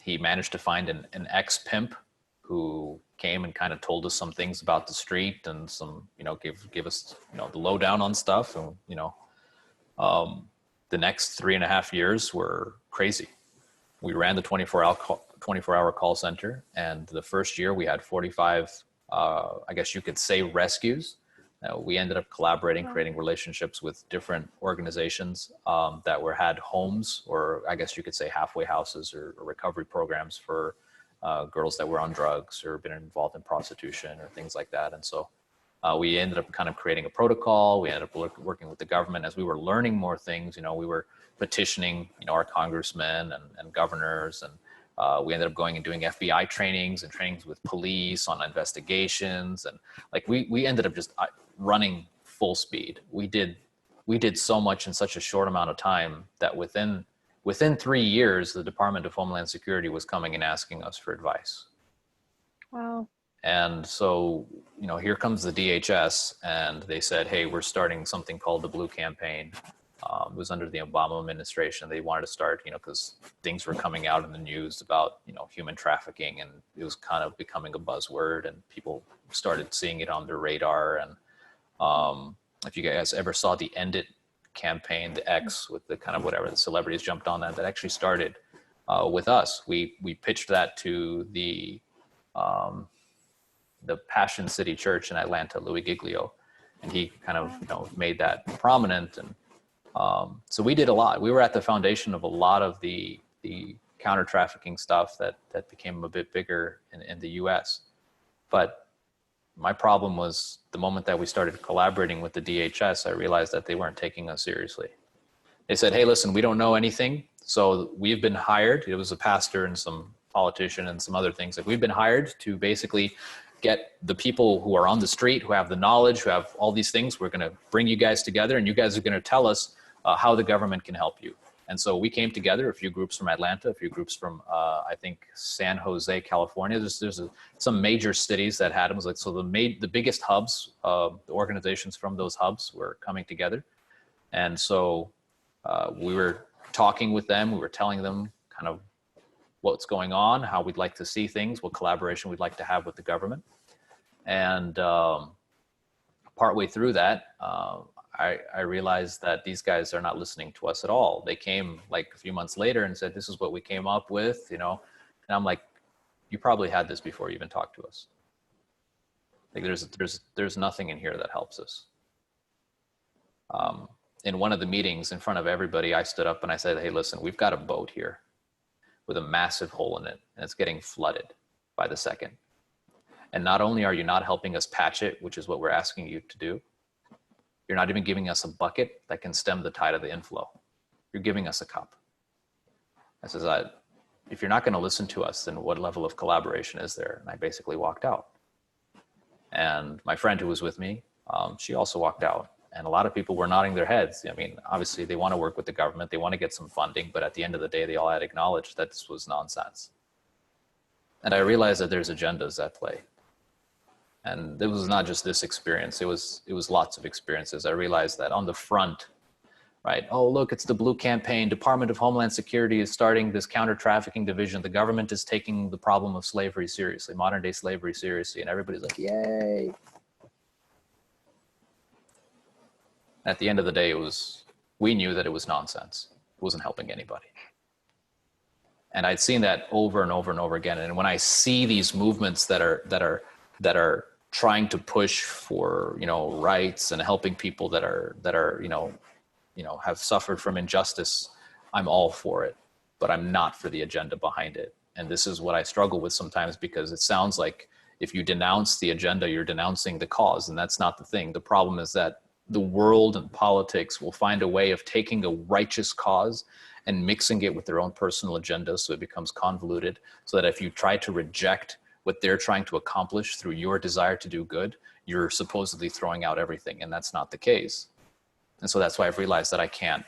He managed to find an ex-pimp who came and kind of told us some things about the street and some, give us, the lowdown on stuff. And, the next 3.5 years were crazy. We ran the 24-hour call center, and the first year we had 45, I guess you could say, rescues. We ended up collaborating, creating relationships with different organizations that had homes, or I guess you could say halfway houses or recovery programs for girls that were on drugs or been involved in prostitution or things like that. And so we ended up kind of creating a protocol. We ended up working with the government as we were learning more things. We were petitioning, our congressmen and governors, and we ended up going and doing FBI trainings and trainings with police on investigations. And we ended up just running full speed. We did so much in such a short amount of time that within 3 years, the Department of Homeland Security was coming and asking us for advice. Wow. And so, here comes the DHS, and they said, hey, we're starting something called the Blue Campaign. It was under the Obama administration. They wanted to start, because things were coming out in the news about, human trafficking, and it was kind of becoming a buzzword, and people started seeing it on their radar. And if you guys ever saw the End It campaign, the X with the kind of whatever, the celebrities jumped on that actually started with us. We pitched that to the Passion City Church in Atlanta, Louis Giglio, and he kind of made that prominent. And so we did a lot. We were at the foundation of a lot of the counter trafficking stuff that became a bit bigger in the US. But my problem was the moment that we started collaborating with the DHS, I realized that they weren't taking us seriously. They said, hey, listen, we don't know anything. So we've been hired. It was a pastor and some politician and some other things. Like, we've been hired to basically get the people who are on the street, who have the knowledge, who have all these things. We're going to bring you guys together, and you guys are going to tell us how the government can help you. And so we came together, a few groups from Atlanta, a few groups from, I think, San Jose, California. There's some major cities that had them. Like, so the biggest hubs, the organizations from those hubs were coming together. And so we were talking with them. We were telling them kind of what's going on, how we'd like to see things, what collaboration we'd like to have with the government. And partway through that, I realized that these guys are not listening to us at all. They came like a few months later and said, this is what we came up with, and I'm like, you probably had this before you even talked to us. Like, there's nothing in here that helps us. In one of the meetings in front of everybody, I stood up and I said, hey, listen, we've got a boat here with a massive hole in it, and it's getting flooded by the second. And not only are you not helping us patch it, which is what we're asking you to do, you're not even giving us a bucket that can stem the tide of the inflow. You're giving us a cup. I says, if you're not going to listen to us, then what level of collaboration is there? And I basically walked out. And my friend who was with me, she also walked out. And a lot of people were nodding their heads. I mean, obviously they want to work with the government. They want to get some funding. But at the end of the day, they all had acknowledged that this was nonsense. And I realized that there's agendas at play. And it was not just this experience. It was lots of experiences. I realized that on the front, right? Oh, look, it's the Blue Campaign. Department of Homeland Security is starting this counter-trafficking division. The government is taking the problem of slavery seriously, modern day slavery seriously. And everybody's like, yay. At the end of the day, we knew that it was nonsense. It wasn't helping anybody. And I'd seen that over and over and over again. And when I see these movements that are trying to push for, rights and helping people that are have suffered from injustice, I'm all for it, but I'm not for the agenda behind it. And this is what I struggle with sometimes, because it sounds like if you denounce the agenda, you're denouncing the cause. And that's not the thing. The problem is that the world and politics will find a way of taking a righteous cause and mixing it with their own personal agenda, so it becomes convoluted, so that if you try to reject what they're trying to accomplish through your desire to do good, you're supposedly throwing out everything, and that's not the case. And so that's why I've realized that I can't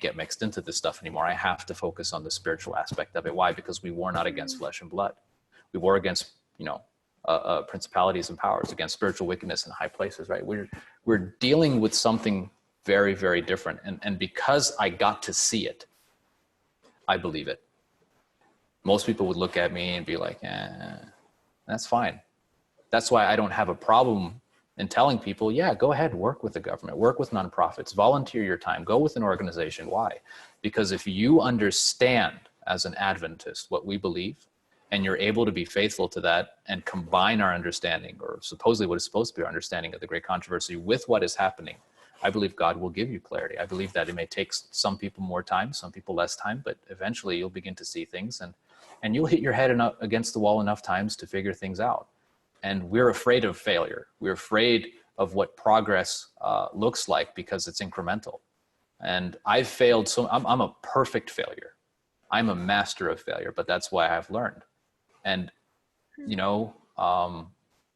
get mixed into this stuff anymore. I have to focus on the spiritual aspect of it. Why? Because we war not against flesh and blood. We war against, principalities and powers, against spiritual wickedness in high places, right? We're dealing with something very, very different. And because I got to see it, I believe it. Most people would look at me and be like, that's fine. That's why I don't have a problem in telling people, yeah, go ahead, work with the government, work with nonprofits, volunteer your time, go with an organization. Why? Because if you understand as an Adventist what we believe, and you're able to be faithful to that and combine our understanding, or supposedly what is supposed to be our understanding of the great controversy, with what is happening, I believe God will give you clarity. I believe that it may take some people more time, some people less time, but eventually you'll begin to see things, and you'll hit your head against the wall enough times to figure things out. And we're afraid of failure. We're afraid of what progress looks like, because it's incremental. And I've failed. So I'm a perfect failure. I'm a master of failure, but that's why I've learned. And,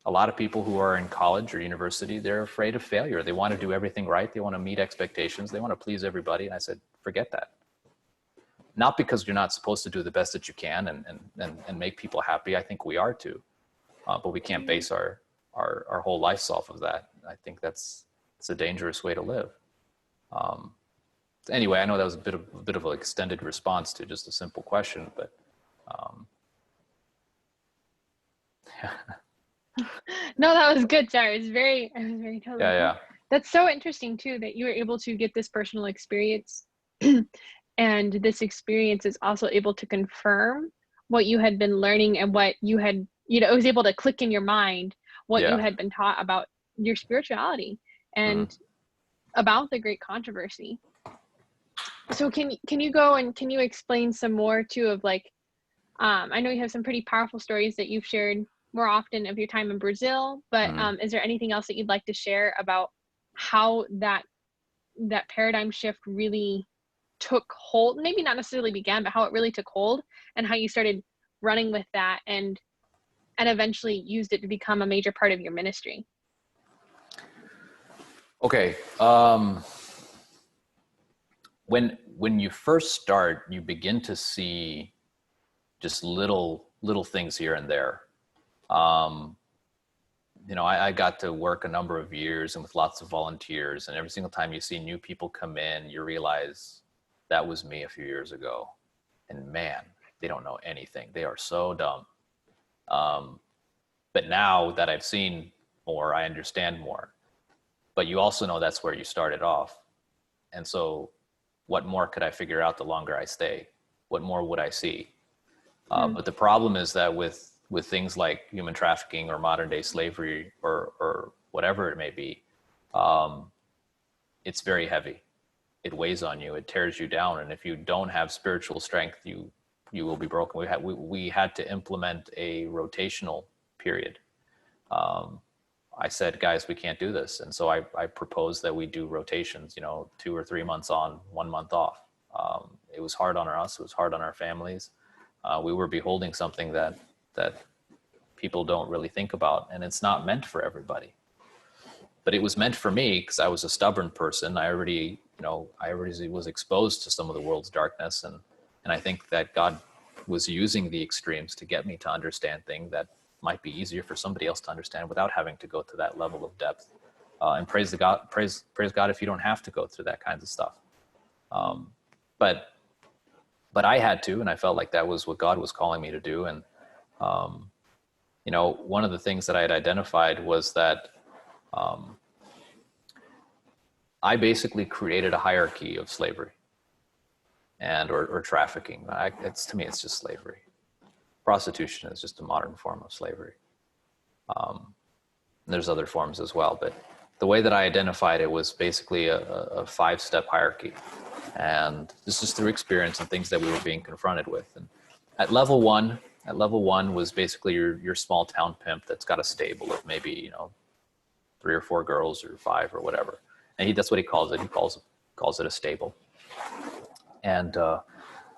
a lot of people who are in college or university, they're afraid of failure. They want to do everything right. They want to meet expectations. They want to please everybody. And I said, forget that. Not because you're not supposed to do the best that you can and make people happy. I think we are too. But we can't base our whole life off of that. I think it's a dangerous way to live. Anyway, I know that was a bit of an extended response to just a simple question, but No, that was good. Sorry, I was very totally cool. yeah. That's so interesting too, that you were able to get this personal experience and this experience is also able to confirm what you had been learning and what you had, it was able to click in your mind what you Yeah. had been taught about your spirituality and about the great controversy. So can you go and can you explain some more too of like, I know you have some pretty powerful stories that you've shared more often of your time in Brazil, but is there anything else that you'd like to share about how that paradigm shift really took hold? Maybe not necessarily began, but how it really took hold and how you started running with that and eventually used it to become a major part of your ministry. Okay. When you first start, you begin to see just little things here and there. I got to work a number of years and with lots of volunteers, and every single time you see new people come in, you realize that was me a few years ago. And man, they don't know anything. They are so dumb. But now that I've seen more, I understand more. But you also know that's where you started off. And so what more could I figure out the longer I stay? What more would I see? But the problem is that with things like human trafficking or modern day slavery or whatever it may be, it's very heavy. It weighs on you. It tears you down. And if you don't have spiritual strength, you will be broken. We had to implement a rotational period. I said, guys, we can't do this. And so I proposed that we do rotations, 2 or 3 months on, 1 month off. It was hard on us. It was hard on our families. We were beholding something that people don't really think about, and it's not meant for everybody. But it was meant for me because I was a stubborn person. I already was exposed to some of the world's darkness, and I think that God was using the extremes to get me to understand things that might be easier for somebody else to understand without having to go to that level of depth. And praise God if you don't have to go through that kinds of stuff. But I had to, and I felt like that was what God was calling me to do. And one of the things that I had identified was that I basically created a hierarchy of slavery and or trafficking. To me, it's just slavery. Prostitution is just a modern form of slavery. There's other forms as well, but the way that I identified it was basically a 5-step hierarchy. And this is through experience and things that we were being confronted with. And at level one was basically your small town pimp that's got a stable of maybe, 3 or 4 girls or 5 or whatever. And that's what he calls it. He calls it a stable. And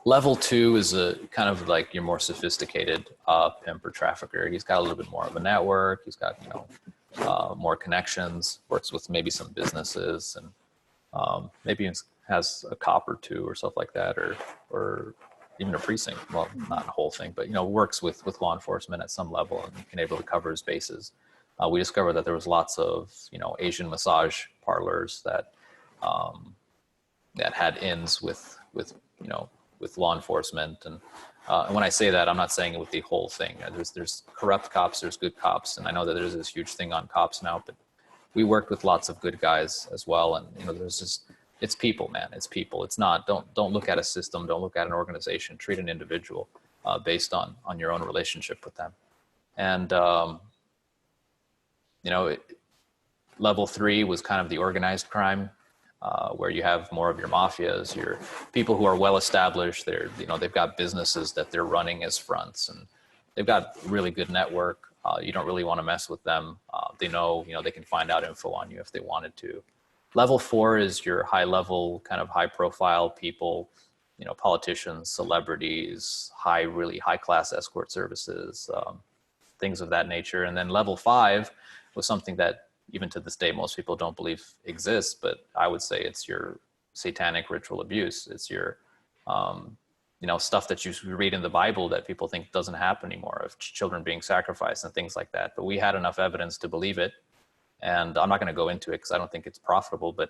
level 2 is a kind of like your more sophisticated pimp or trafficker. He's got a little bit more of a network. He's got, more connections, works with maybe some businesses, and maybe has a cop or 2 or stuff like that, or even a precinct. Well, not a whole thing, but, works with law enforcement at some level and can able to cover his bases. We discovered that there was lots of, Asian massage parlors that had ins with law enforcement. And when I say that, I'm not saying it with the whole thing. There's corrupt cops, there's good cops. And I know that there's this huge thing on cops now, but we worked with lots of good guys as well. And, it's people, man. It's people. It's not, don't look at a system. Don't look at an organization. Treat an individual based on your own relationship with them. And, level 3 was kind of the organized crime, where you have more of your mafias, your people who are well established. They've got businesses that they're running as fronts, and they've got really good network. You don't really want to mess with them. They know, they can find out info on you if they wanted to. Level 4 is your high level, kind of high profile people, politicians, celebrities, really high class escort services, things of that nature. And then level 5 was something that even to this day, most people don't believe exists, but I would say it's your satanic ritual abuse. It's your, stuff that you read in the Bible that people think doesn't happen anymore, of children being sacrificed and things like that. But we had enough evidence to believe it. And I'm not going to go into it because I don't think it's profitable, but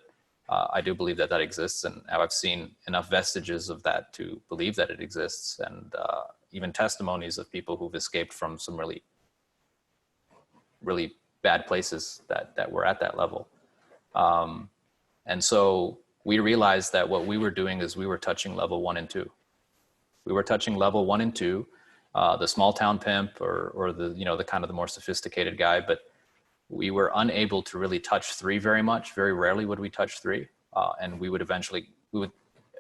I do believe that that exists, and I've seen enough vestiges of that to believe that it exists, and even testimonies of people who've escaped from some really, really bad places that were at that level. And so we realized that what we were doing is we were touching level 1 and 2. We were touching level 1 and 2, the small town pimp or the, you know, the kind of the more sophisticated guy, but we were unable to really touch 3 very much. Very rarely would we touch 3. And we would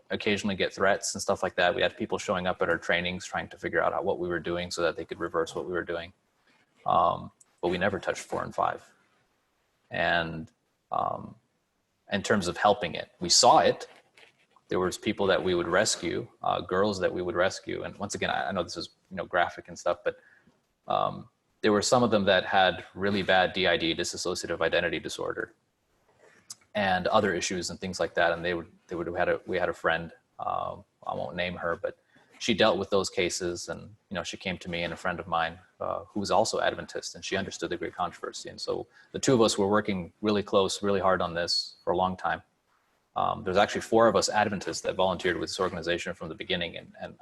occasionally get threats and stuff like that. We had people showing up at our trainings trying to figure out what we were doing so that they could reverse what we were doing. But we never touched 4 and 5. And in terms of helping it, we saw it. There was people that we would rescue, girls that we would rescue. And once again, I know this is, you know, graphic and stuff, but there were some of them that had really bad DID, dissociative identity disorder, and other issues and things like that. And we had a friend, I won't name her, but she dealt with those cases. And, you know, she came to me and a friend of mine who was also Adventist, and she understood the great controversy. And so the two of us were working really close, really hard on this for a long time. There's actually 4 of us Adventists that volunteered with this organization from the beginning. And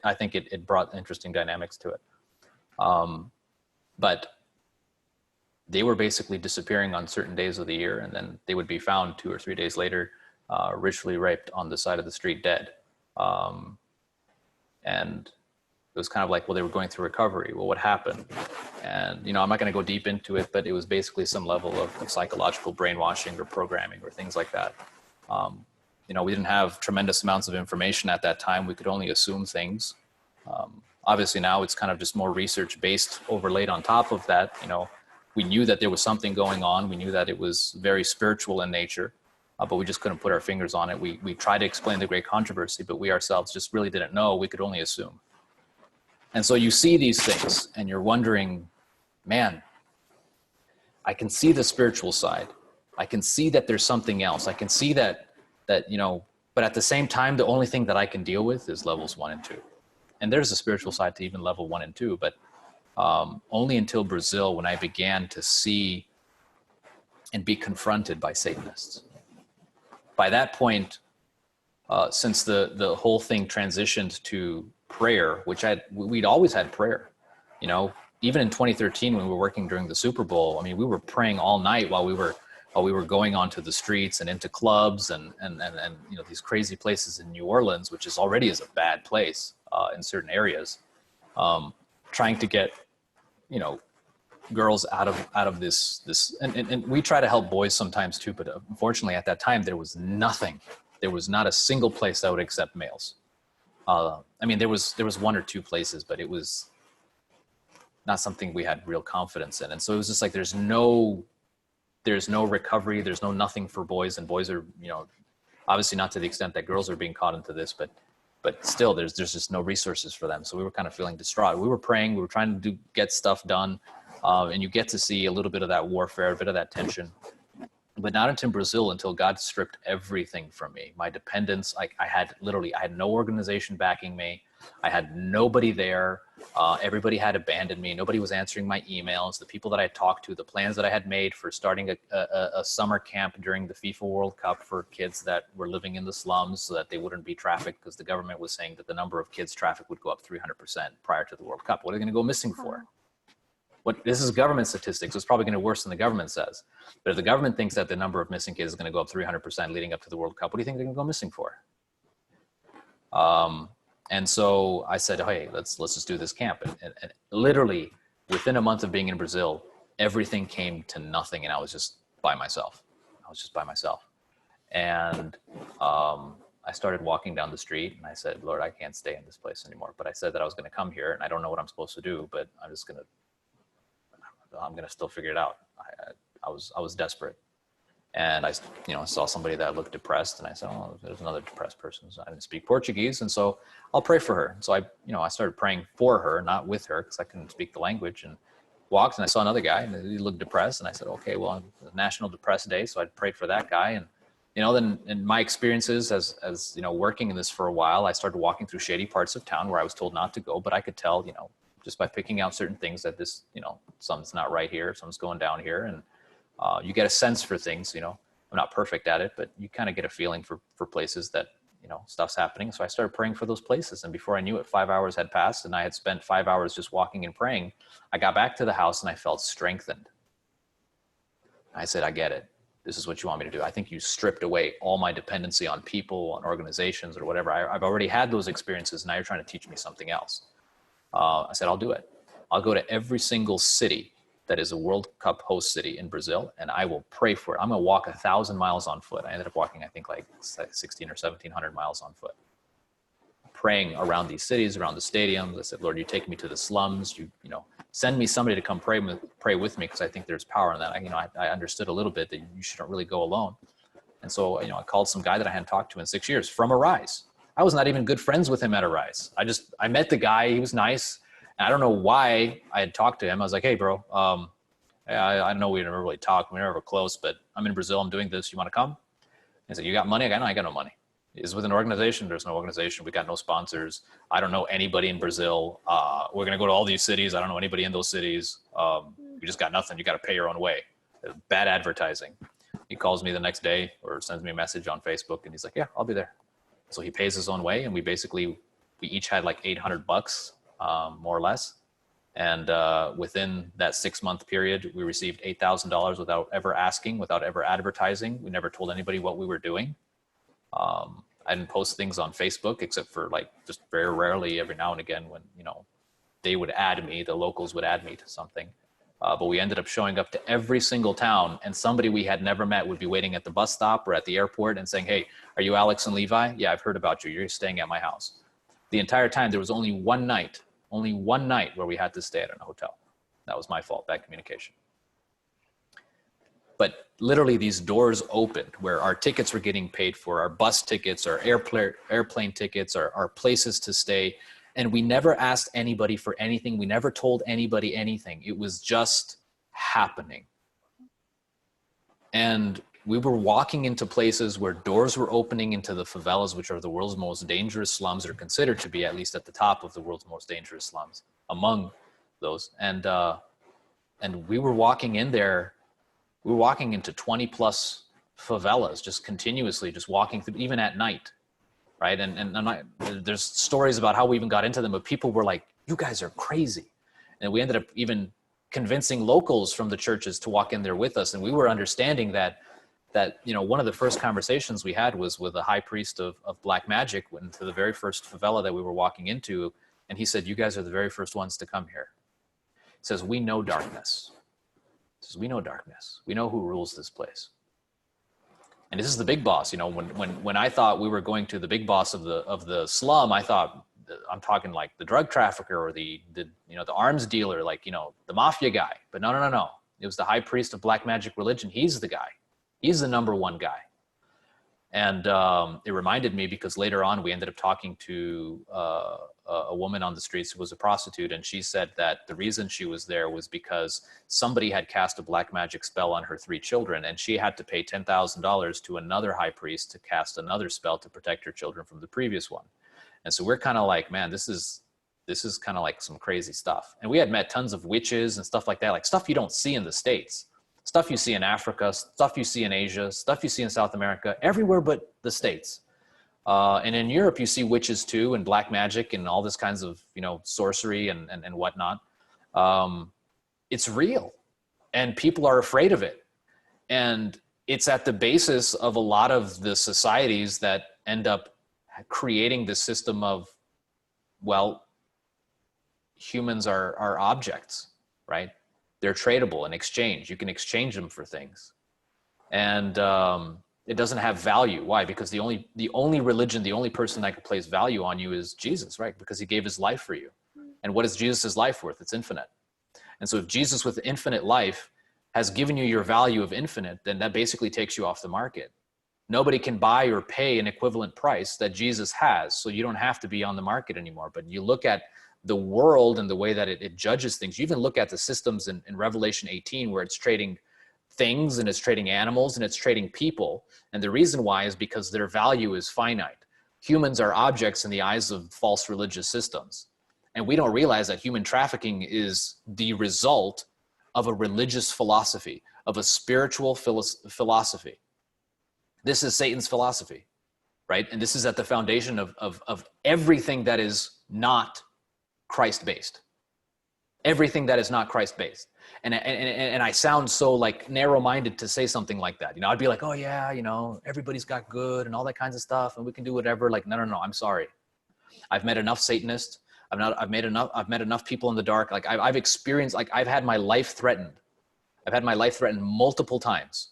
I think it brought interesting dynamics to it. But they were basically disappearing on certain days of the year, and then they would be found 2 or 3 days later, ritually raped on the side of the street, dead. And it was kind of like, well, they were going through recovery. Well, what happened? And, you know, I'm not going to go deep into it, but it was basically some level of psychological brainwashing or programming or things like that. You know, we didn't have tremendous amounts of information at that time. We could only assume things. Obviously now it's kind of just more research based overlaid on top of that. You know, we knew that there was something going on. We knew that it was very spiritual in nature, but we just couldn't put our fingers on it. We tried to explain the great controversy, but we ourselves just really didn't know. We could only assume. And so you see these things and you're wondering, man, I can see the spiritual side. I can see that there's something else. I can see that, you know, but at the same time, the only thing that I can deal with is levels 1 and 2. And there's a spiritual side to even level 1 and 2, but only until Brazil, when I began to see and be confronted by Satanists. By that point, since the whole thing transitioned to prayer, which we'd always had prayer, you know, even in 2013 when we were working during the Super Bowl. I mean, we were praying all night while we were going onto the streets and into clubs and you know, these crazy places in New Orleans, which is already is a bad place in certain areas, trying to get, you know, girls out of this and we try to help boys sometimes too, but unfortunately at that time there was nothing. There was not a single place that would accept males. I mean, there was 1 or 2 places, but it was not something we had real confidence in. And so it was just like, there's no recovery. There's no nothing for boys, and boys are, you know, obviously not to the extent that girls are being caught into this, but still there's just no resources for them. So we were kind of feeling distraught. We were praying, we were trying to get stuff done. And you get to see a little bit of that warfare, a bit of that tension, but not until Brazil, until God stripped everything from me. My dependence, I had no organization backing me. I had nobody there. Everybody had abandoned me. Nobody was answering my emails. The people that I talked to, the plans that I had made for starting a summer camp during the FIFA World Cup for kids that were living in the slums so that they wouldn't be trafficked, because the government was saying that the number of kids trafficked would go up 300% prior to the World Cup. What are they going to go missing for? This is government statistics. It's probably going to be worse than the government says. But if the government thinks that the number of missing kids is going to go up 300% leading up to the World Cup, what do you think they're going to go missing for? And so I said, hey, let's just do this camp. And literally within a month of being in Brazil, everything came to nothing. And I was just by myself. And I started walking down the street and I said, Lord, I can't stay in this place anymore. But I said that I was going to come here and I don't know what I'm supposed to do, but I'm going to still figure it out. I was desperate. And I saw somebody that looked depressed, and I said, oh, there's another depressed person. So I didn't speak Portuguese, and so I'll pray for her. So I started praying for her, not with her, because I couldn't speak the language, and walked, and I saw another guy, and he looked depressed, and I said, okay, well, it's National Depressed Day, so I prayed for that guy. And then in my experiences as working in this for a while, I started walking through shady parts of town where I was told not to go, but I could tell, just by picking out certain things that this, something's not right here, something's going down here, and you get a sense for things, I I'm not perfect at it, but you kind of get a feeling for places that, you know, stuff's happening. So I started praying for those places. And before I knew it, 5 hours had passed, and I had spent 5 hours just walking and praying. I got back to the house and I felt strengthened. I said, I get it. This is what you want me to do. I think you stripped away all my dependency on people, on organizations, or whatever. I've already had those experiences. Now you're trying to teach me something else. I said, I'll do it. I'll go to every single city that is a World Cup host city in Brazil, and I will pray for it. I'm going to walk 1,000 miles on foot. I ended up walking, I think, like 16 or 1,700 miles on foot, praying around these cities, around the stadiums. I said, Lord, you take me to the slums. You know, send me somebody to come pray with me, because I think there's power in that. I understood a little bit that you shouldn't really go alone. And so, I called some guy that I hadn't talked to in 6 years from Arise. I was not even good friends with him at Arise. I met the guy. He was nice. And I don't know why I had talked to him. I was like, hey, bro, I know we never really talked. We were never close, but I'm in Brazil. I'm doing this. You want to come? He said, you got money? I got no money. Is with an organization? There's no organization. We got no sponsors. I don't know anybody in Brazil. We're going to go to all these cities. I don't know anybody in those cities. We just got nothing. You got to pay your own way. Bad advertising. He calls me the next day or sends me a message on Facebook, and he's like, yeah, I'll be there. So he pays his own way. And we each had like $800, more or less. And within that 6-month period, we received $8,000 without ever asking, without ever advertising. We never told anybody what we were doing. I didn't post things on Facebook except for like just very rarely every now and again when, they would add me, the locals would add me to something. But we ended up showing up to every single town, and somebody we had never met would be waiting at the bus stop or at the airport and saying, hey, are you Alex and Levi? Yeah, I've heard about you. You're staying at my house. The entire time, there was only one night where we had to stay at a hotel. That was my fault, bad communication. But literally these doors opened where our tickets were getting paid for, our bus tickets, our airplane tickets, our places to stay. And we never asked anybody for anything. We never told anybody anything. It was just happening. And we were walking into places where doors were opening into the favelas, which are the world's most dangerous slums, or considered to be at least at the top of the world's most dangerous slums among those. And we were walking in there. We were walking into 20 plus favelas, just continuously, just walking through, even at night. Right. And there's stories about how we even got into them, but people were like, you guys are crazy. And we ended up even convincing locals from the churches to walk in there with us. And we were understanding that one of the first conversations we had was with a high priest of black magic, went into the very first favela that we were walking into. And he said, you guys are the very first ones to come here. He says, we know darkness. He says, we know darkness. We know who rules this place. And this is the big boss. When I thought we were going to the big boss of the slum, I thought, I'm talking like the drug trafficker or the arms dealer, like, the mafia guy. But no. It was the high priest of black magic religion. He's the guy. He's the number one guy. And it reminded me because later on we ended up talking to a woman on the streets who was a prostitute. And she said that the reason she was there was because somebody had cast a black magic spell on her 3 children. And she had to pay $10,000 to another high priest to cast another spell to protect her children from the previous one. And so we're kind of like, man, this is kind of like some crazy stuff. And we had met tons of witches and stuff like that, like stuff you don't see in the States. Stuff you see in Africa, stuff you see in Asia, stuff you see in South America, everywhere but the States. And in Europe, you see witches too, and black magic and all this kinds of, sorcery and whatnot. It's real, and people are afraid of it. And it's at the basis of a lot of the societies that end up creating this system of, well, humans are objects, right? They're tradable in exchange. You can exchange them for things. And it doesn't have value. Why? Because the only religion, the only person that can place value on you is Jesus, right? Because he gave his life for you. And what is Jesus' life worth? It's infinite. And so if Jesus with infinite life has given you your value of infinite, then that basically takes you off the market. Nobody can buy or pay an equivalent price that Jesus has. So you don't have to be on the market anymore. But you look at the world and the way that it judges things. You even look at the systems in Revelation 18, where it's trading things and it's trading animals and it's trading people. And the reason why is because their value is finite. Humans are objects in the eyes of false religious systems. And we don't realize that human trafficking is the result of a religious philosophy, of a spiritual philosophy. This is Satan's philosophy, right? And this is at the foundation of everything that is not Christ-based. Everything that is not Christ-based. And I sound so like narrow-minded to say something like that. I'd be like, oh yeah, everybody's got good and all that kinds of stuff and we can do whatever. Like, no, I'm sorry. I've met enough Satanists. I've met enough people in the dark. Like I've experienced, like I've had my life threatened. I've had my life threatened multiple times,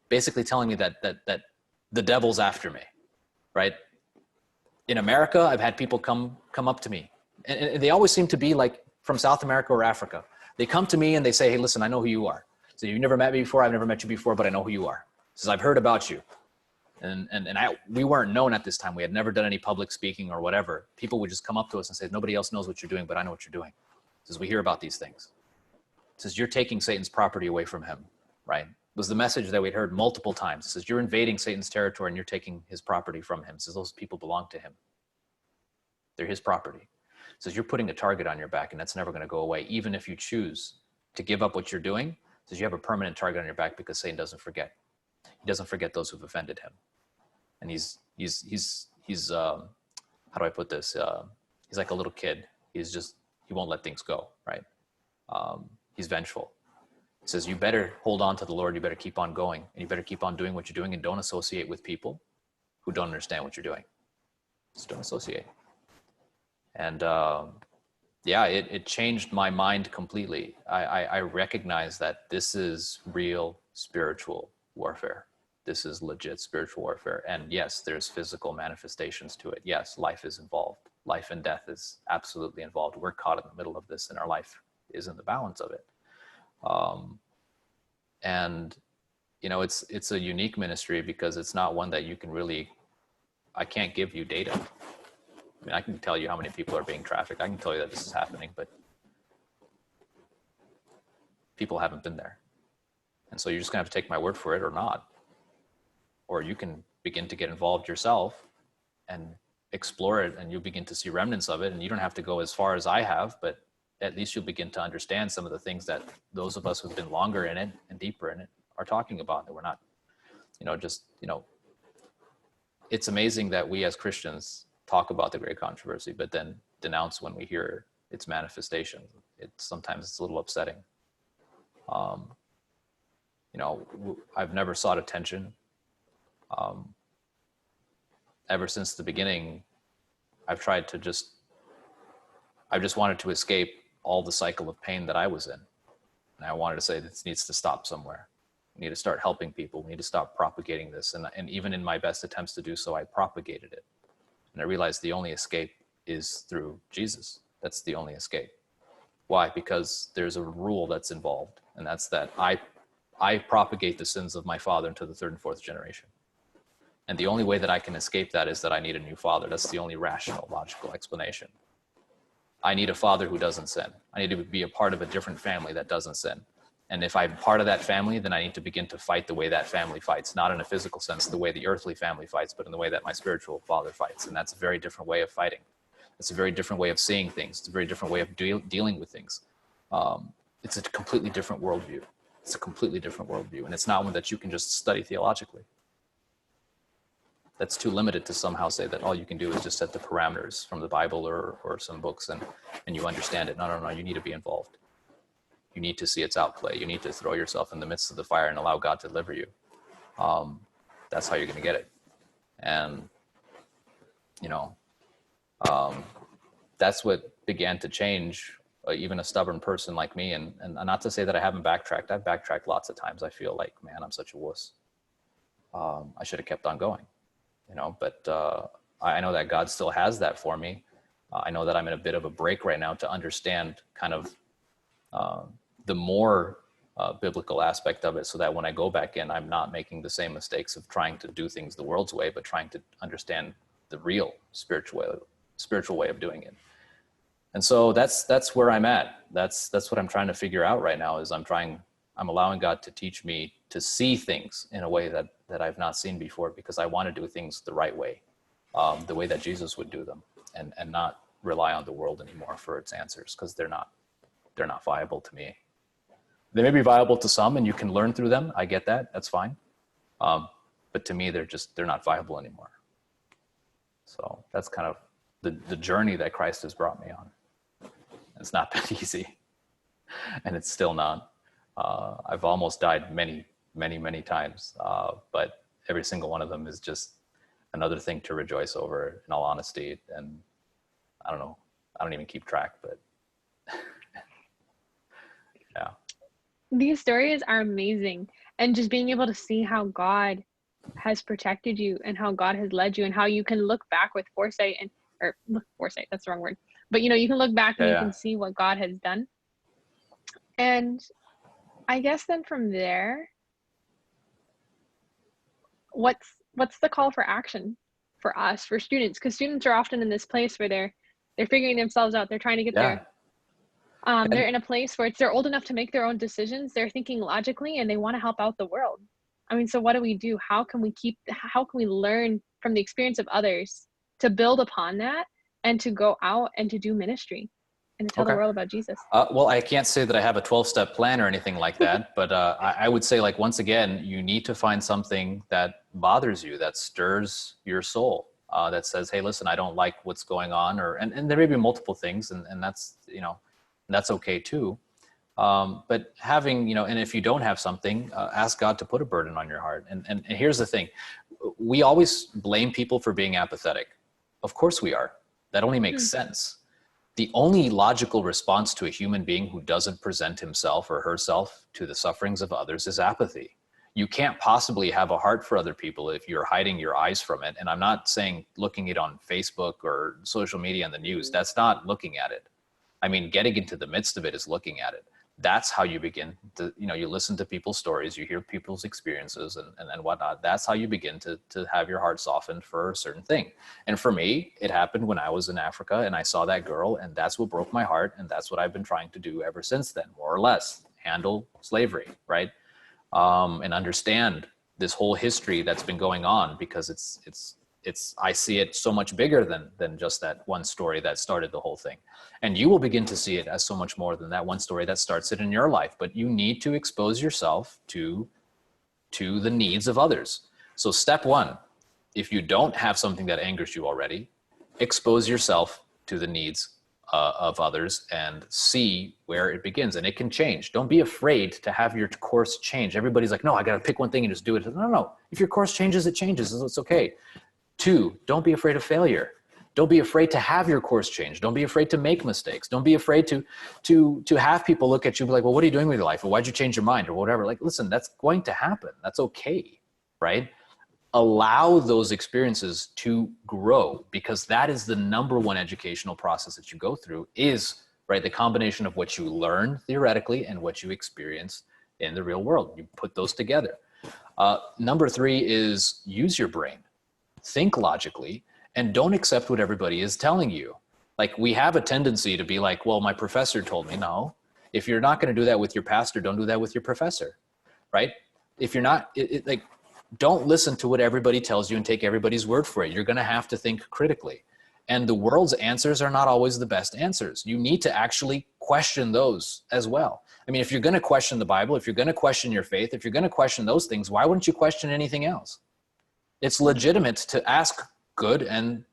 basically telling me that the devil's after me, right? In America, I've had people come up to me, and they always seem to be like from South America or Africa. They come to me and they say, hey, listen, I know who you are. So you've never met me before. I've never met you before, but I know who you are. Says, I've heard about you. And we weren't known at this time. We had never done any public speaking or whatever. People would just come up to us and say, nobody else knows what you're doing, but I know what you're doing. Says, we hear about these things. Says, you're taking Satan's property away from him, right? Was the message that we'd heard multiple times. It says, you're invading Satan's territory and you're taking his property from him. It says, those people belong to him. They're his property. It says, you're putting a target on your back and that's never going to go away. Even if you choose to give up what you're doing, it says you have a permanent target on your back because Satan doesn't forget. He doesn't forget those who've offended him. And he's how do I put this? He's like a little kid. He won't let things go, right? He's vengeful. He says, you better hold on to the Lord. You better keep on going and you better keep on doing what you're doing and don't associate with people who don't understand what you're doing. Just don't associate. And it changed my mind completely. I recognize that this is real spiritual warfare. This is legit spiritual warfare. And yes, there's physical manifestations to it. Yes, life is involved. Life and death is absolutely involved. We're caught in the middle of this and our life is in the balance of it. It's a unique ministry because it's not one that you can really, I can't give you data. I mean, I can tell you how many people are being trafficked. I can tell you that this is happening, but people haven't been there. And so you're just gonna have to take my word for it or not. Or you can begin to get involved yourself and explore it and you'll begin to see remnants of it. And you don't have to go as far as I have, but at least you'll begin to understand some of the things that those of us who've been longer in it and deeper in it are talking about, that we're not, it's amazing that we as Christians talk about the great controversy, but then denounce when we hear its manifestation. Sometimes it's a little upsetting. I've never sought attention. Ever since the beginning, I've just wanted to escape all the cycle of pain that I was in. And I wanted to say this needs to stop somewhere. We need to start helping people. We need to stop propagating this. And even in my best attempts to do so, I propagated it. And I realized the only escape is through Jesus. That's the only escape. Why? Because there's a rule that's involved. And that's that I propagate the sins of my father into the third and fourth generation. And the only way that I can escape that is that I need a new father. That's the only rational, logical explanation. I need a father who doesn't sin. I need to be a part of a different family that doesn't sin. And if I'm part of that family, then I need to begin to fight the way that family fights, not in a physical sense, the way the earthly family fights, but in the way that my spiritual father fights. And that's a very different way of fighting. It's a very different way of seeing things. It's a very different way of dealing with things. It's a completely different worldview. It's a completely different worldview. And it's not one that you can just study theologically. That's too limited to somehow say that all you can do is just set the parameters from the Bible or some books and you understand it. No, you need to be involved. You need to see its outplay. You need to throw yourself in the midst of the fire and allow God to deliver you. That's how you're going to get it. And, that's what began to change even a stubborn person like me. And not to say that I haven't backtracked. I've backtracked lots of times. I feel like, man, I'm such a wuss. I should have kept on going. But I know that God still has that for me. I know that I'm in a bit of a break right now to understand kind of the more biblical aspect of it, so that when I go back in, I'm not making the same mistakes of trying to do things the world's way, but trying to understand the real spiritual way of doing it. And so that's where I'm at. That's what I'm trying to figure out right now. Is I'm allowing God to teach me to see things in a way that I've not seen before, because I want to do things the right way, the way that Jesus would do them, and not rely on the world anymore for its answers, because they're not viable to me. They may be viable to some and you can learn through them. I get that. That's fine. but to me, they're not viable anymore. So that's kind of the journey that Christ has brought me on. It's not been easy, and it's still not. I've almost died many, many, many times, but every single one of them is just another thing to rejoice over, in all honesty. And I don't know, I don't even keep track, but yeah. These stories are amazing. And just being able to see how God has protected you and how God has led you and how you can look back with foresight foresight, that's the wrong word. But you can look back and you can see what God has done. And I guess then from there, what's the call for action for us, for students? Because students are often in this place where they're figuring themselves out. They're trying to get there. They're in a place where they're old enough to make their own decisions. They're thinking logically and they want to help out the world. I mean, so what do we do? How can we learn from the experience of others to build upon that and to go out and to do ministry and to tell the world about Jesus? Well, I can't say that I have a 12-step plan or anything like that, but I would say, like, once again, you need to find something that bothers you, that stirs your soul, that says, hey, listen, I don't like what's going on, and there may be multiple things, and that's, that's okay too. But having, and if you don't have something, ask God to put a burden on your heart. And here's the thing. We always blame people for being apathetic. Of course we are. That only makes sense. The only logical response to a human being who doesn't present himself or herself to the sufferings of others is apathy. You can't possibly have a heart for other people if you're hiding your eyes from it. And I'm not saying looking it on Facebook or social media and the news. That's not looking at it. I mean, getting into the midst of it is looking at it. That's how you begin to, you listen to people's stories, you hear people's experiences and whatnot. That's how you begin to have your heart softened for a certain thing. And for me, it happened when I was in Africa and I saw that girl, and that's what broke my heart. And that's what I've been trying to do ever since then, more or less, handle slavery, right? And understand this whole history that's been going on, because I see it so much bigger than just that one story that started the whole thing. And you will begin to see it as so much more than that one story that starts it in your life. But you need to expose yourself to the needs of others. So step one, if you don't have something that angers you already, expose yourself to the needs of others and see where it begins. And it can change. Don't be afraid to have your course change. Everybody's like, no, I got to pick one thing and just do it. No. If your course changes, it changes. It's okay. 2, don't be afraid of failure. Don't be afraid to have your course change. Don't be afraid to make mistakes. Don't be afraid to have people look at you and be like, well, what are you doing with your life? Or why'd you change your mind or whatever? Like, listen, that's going to happen. That's okay, right? Allow those experiences to grow, because that is the number one educational process that you go through is, right, the combination of what you learn theoretically and what you experience in the real world. You put those together. Number 3 is use your brain. Think logically, and don't accept what everybody is telling you. Like, we have a tendency to be like, well, my professor told me. No, if you're not going to do that with your pastor, don't do that with your professor, right? If you're not, like, don't listen to what everybody tells you and take everybody's word for it. You're going to have to think critically. And the world's answers are not always the best answers. You need to actually question those as well. I mean, if you're going to question the Bible, if you're going to question your faith, if you're going to question those things, why wouldn't you question anything else? It's legitimate to ask good and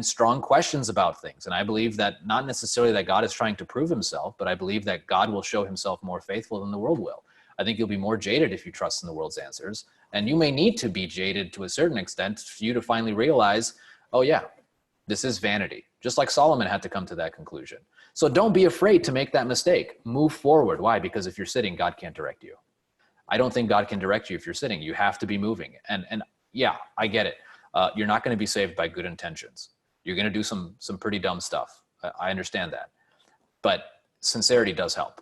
strong questions about things. And I believe that not necessarily that God is trying to prove himself, but I believe that God will show himself more faithful than the world will. I think you'll be more jaded if you trust in the world's answers. And you may need to be jaded to a certain extent for you to finally realize, oh yeah, this is vanity. Just like Solomon had to come to that conclusion. So don't be afraid to make that mistake. Move forward. Why? Because if you're sitting, God can't direct you. I don't think God can direct you if you're sitting. You have to be moving. And yeah, I get it. You're not going to be saved by good intentions. You're going to do some pretty dumb stuff. I understand that. But sincerity does help.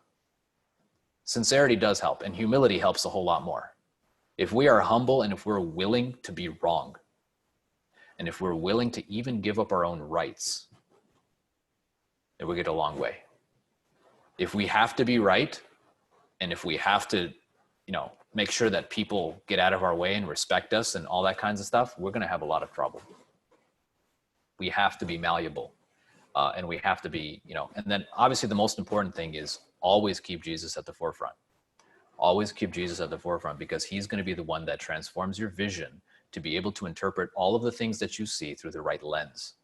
Sincerity does help, and humility helps a whole lot more. If we are humble and if we're willing to be wrong, and if we're willing to even give up our own rights, then we get a long way. If we have to be right, and if we have to, make sure that people get out of our way and respect us and all that kinds of stuff, we're going to have a lot of trouble. We have to be malleable, and we have to be, and then obviously the most important thing is always keep Jesus at the forefront. Always keep Jesus at the forefront, because he's going to be the one that transforms your vision to be able to interpret all of the things that you see through the right lens,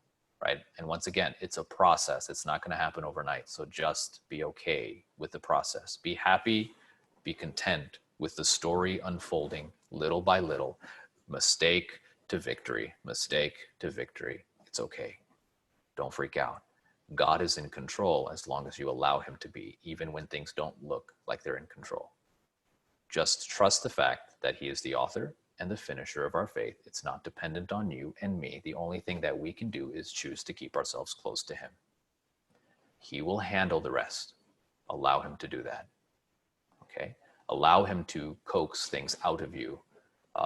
right? And once again, it's a process. It's not going to happen overnight. So just be okay with the process. Be happy, be content with the story unfolding little by little, mistake to victory, mistake to victory. It's okay. Don't freak out. God is in control as long as you allow him to be, even when things don't look like they're in control. Just trust the fact that he is the author and the finisher of our faith. It's not dependent on you and me. The only thing that we can do is choose to keep ourselves close to him. He will handle the rest. Allow him to do that. Okay? Allow him to coax things out of you,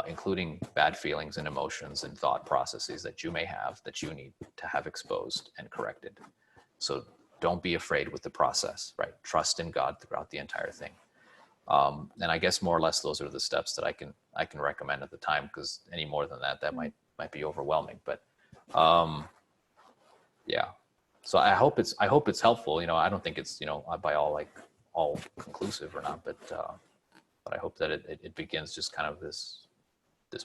including bad feelings and emotions and thought processes that you may have that you need to have exposed and corrected. So don't be afraid with the process, right? Trust in God throughout the entire thing. And I guess more or less those are the steps that I can recommend at the time, because any more than that might be overwhelming. But yeah. So I hope it's helpful. I don't think it's by all conclusive or not, but I hope that it begins just kind of this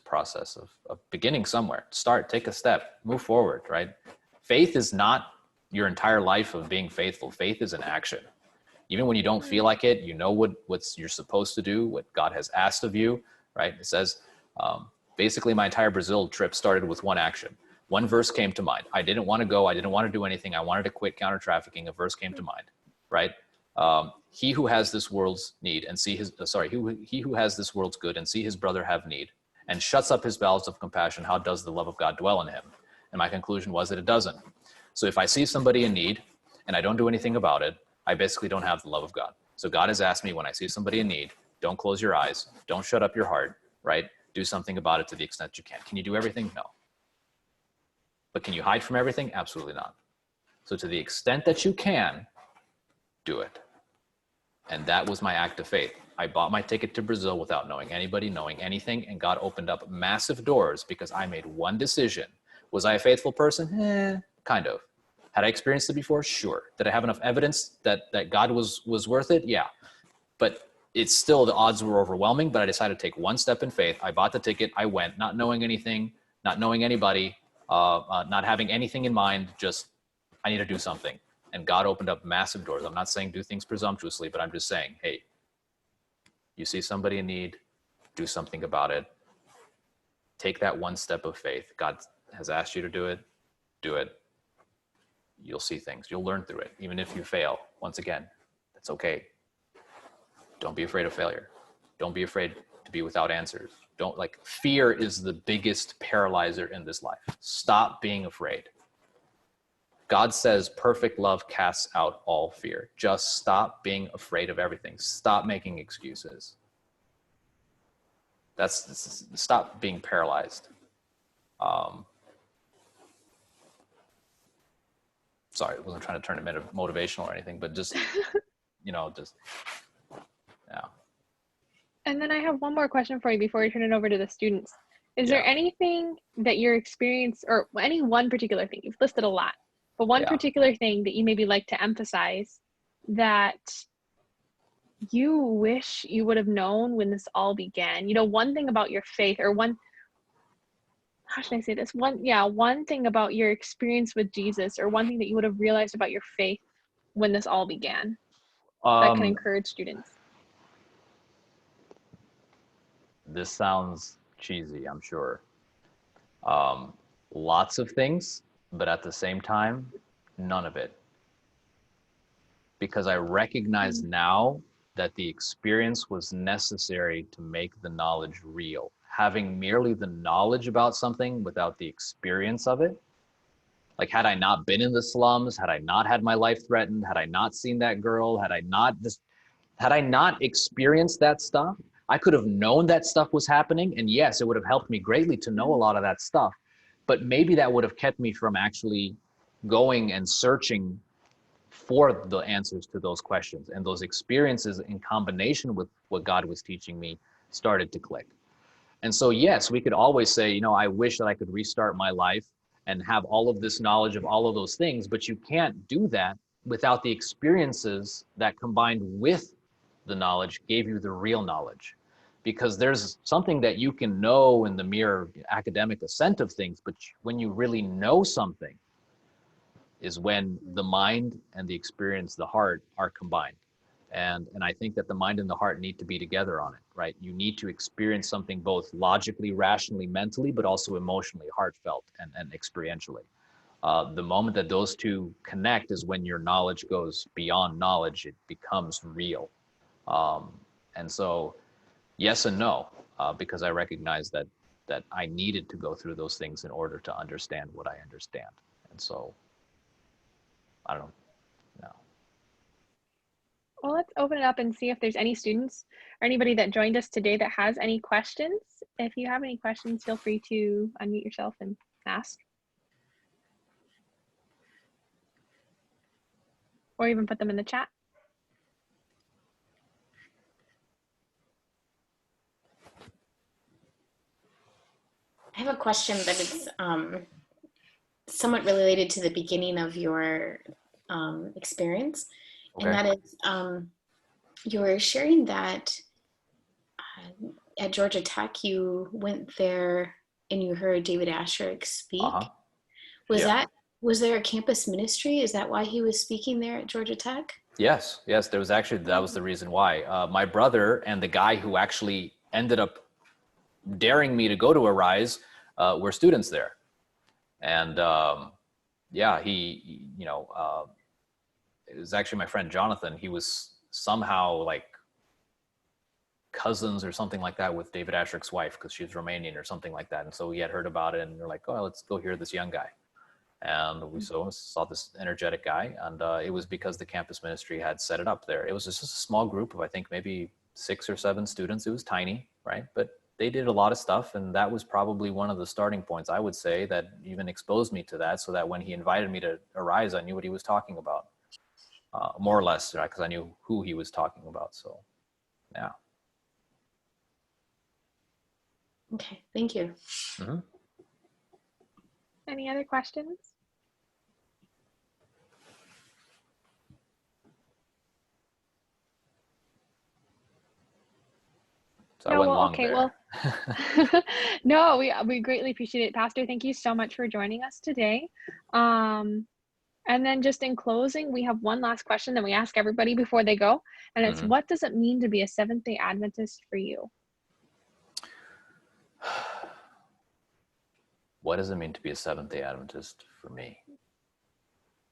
process of beginning somewhere. Start, take a step, move forward, right? Faith is not your entire life of being faithful. Faith is an action. Even when you don't feel like it, what you're supposed to do, what God has asked of you, right? It says, basically my entire Brazil trip started with one action. One verse came to mind. I didn't want to go. I didn't want to do anything. I wanted to quit counter trafficking. A verse came to mind, right? He who has this world's need and see he who has this world's good and see his brother have need and shuts up his bowels of compassion, how does the love of God dwell in him? And my conclusion was that it doesn't. So if I see somebody in need and I don't do anything about it, I basically don't have the love of God. So God has asked me, when I see somebody in need, don't close your eyes, don't shut up your heart, right? Do something about it to the extent you can. Can you do everything? No. But can you hide from everything? Absolutely not. So to the extent that you can, do it. And that was my act of faith. I bought my ticket to Brazil without knowing anybody, knowing anything, and God opened up massive doors because I made one decision. Was I a faithful person? Kind of. Had I experienced it before? Sure. Did I have enough evidence that God was worth it? Yeah. But it's still, the odds were overwhelming, but I decided to take one step in faith. I bought the ticket. I went, not knowing anything, not knowing anybody, not having anything in mind, just I need to do something. And God opened up massive doors. I'm not saying do things presumptuously, but I'm just saying, hey, you see somebody in need, do something about it. Take that one step of faith. God has asked you to do it. Do it. You'll see things. You'll learn through it. Even if you fail, once again, that's okay. Don't be afraid of failure. Don't be afraid to be without answers. Fear is the biggest paralyzer in this life. Stop being afraid. God says perfect love casts out all fear. Just stop being afraid of everything. Stop making excuses. Stop being paralyzed. Sorry, I wasn't trying to turn it motivational or anything, but just, yeah. And then I have one more question for you before we turn it over to the students. Is there anything that your experience, or any one particular thing, you've listed a lot, but one particular thing that you maybe like to emphasize that you wish you would have known when this all began? One thing about your faith, or how should I say this? One thing about your experience with Jesus, or one thing that you would have realized about your faith when this all began that can encourage students. This sounds cheesy, I'm sure. Lots of things, but at the same time, none of it. Because I recognize now that the experience was necessary to make the knowledge real. Having merely the knowledge about something without the experience of it, like had I not been in the slums, had I not had my life threatened, had I not seen that girl, had I not experienced that stuff, I could have known that stuff was happening. And yes, it would have helped me greatly to know a lot of that stuff. But maybe that would have kept me from actually going and searching for the answers to those questions. And those experiences in combination with what God was teaching me started to click. And so, yes, we could always say, I wish that I could restart my life and have all of this knowledge of all of those things, but you can't do that without the experiences that combined with the knowledge gave you the real knowledge. because there's something that you can know in the mere academic assent of things, but when you really know something is when the mind and the experience, the heart, are combined. And I think that the mind and the heart need to be together on it, right? You need to experience something both logically, rationally, mentally, but also emotionally, heartfelt, and experientially. The moment that those two connect is when your knowledge goes beyond knowledge. It becomes real. And so, yes and no, because I recognize that I needed to go through those things in order to understand what I understand. And so, I don't know. Well, let's open it up and see if there's any students or anybody that joined us today that has any questions. If you have any questions, feel free to unmute yourself and ask. Or even put them in the chat. I have a question, but it's somewhat related to the beginning of your experience. Okay. And that is, you were sharing that at Georgia Tech, you went there and you heard David Asscherick speak. Was there a campus ministry? Is that why he was speaking there at Georgia Tech? Yes. There was actually, that was the reason why. My brother and the guy who actually ended up daring me to go to Arise were students there. And he it was actually my friend Jonathan. He was somehow like cousins or something like that with David Asscherick's wife, because she's Romanian or something like that. And so he had heard about it, and they're like, oh, let's go hear this young guy. And we saw this energetic guy, and it was because the campus ministry had set it up there. It was just a small group of, I think, maybe 6 or 7 students. It was tiny, right? But they did a lot of stuff, and that was probably one of the starting points, I would say, that even exposed me to that, so that when he invited me to Arise, I knew what he was talking about, more or less, right? Because I knew who he was talking about. So, yeah. Okay, thank you. Mm-hmm. Any other questions? So I went long okay, there. well, no, we greatly appreciate it. Pastor, thank you so much for joining us today. And then just in closing, we have one last question that we ask everybody before they go. And it's, what does it mean to be a Seventh-day Adventist for you? What does it mean to be a Seventh-day Adventist for me?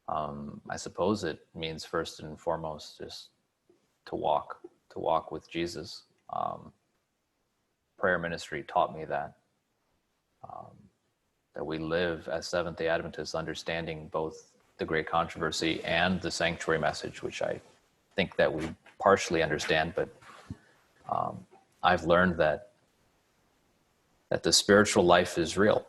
I suppose it means first and foremost just to walk with Jesus. Prayer ministry taught me that we live as Seventh-day Adventists understanding both the great controversy and the sanctuary message, which I think that we partially understand, but I've learned that the spiritual life is real,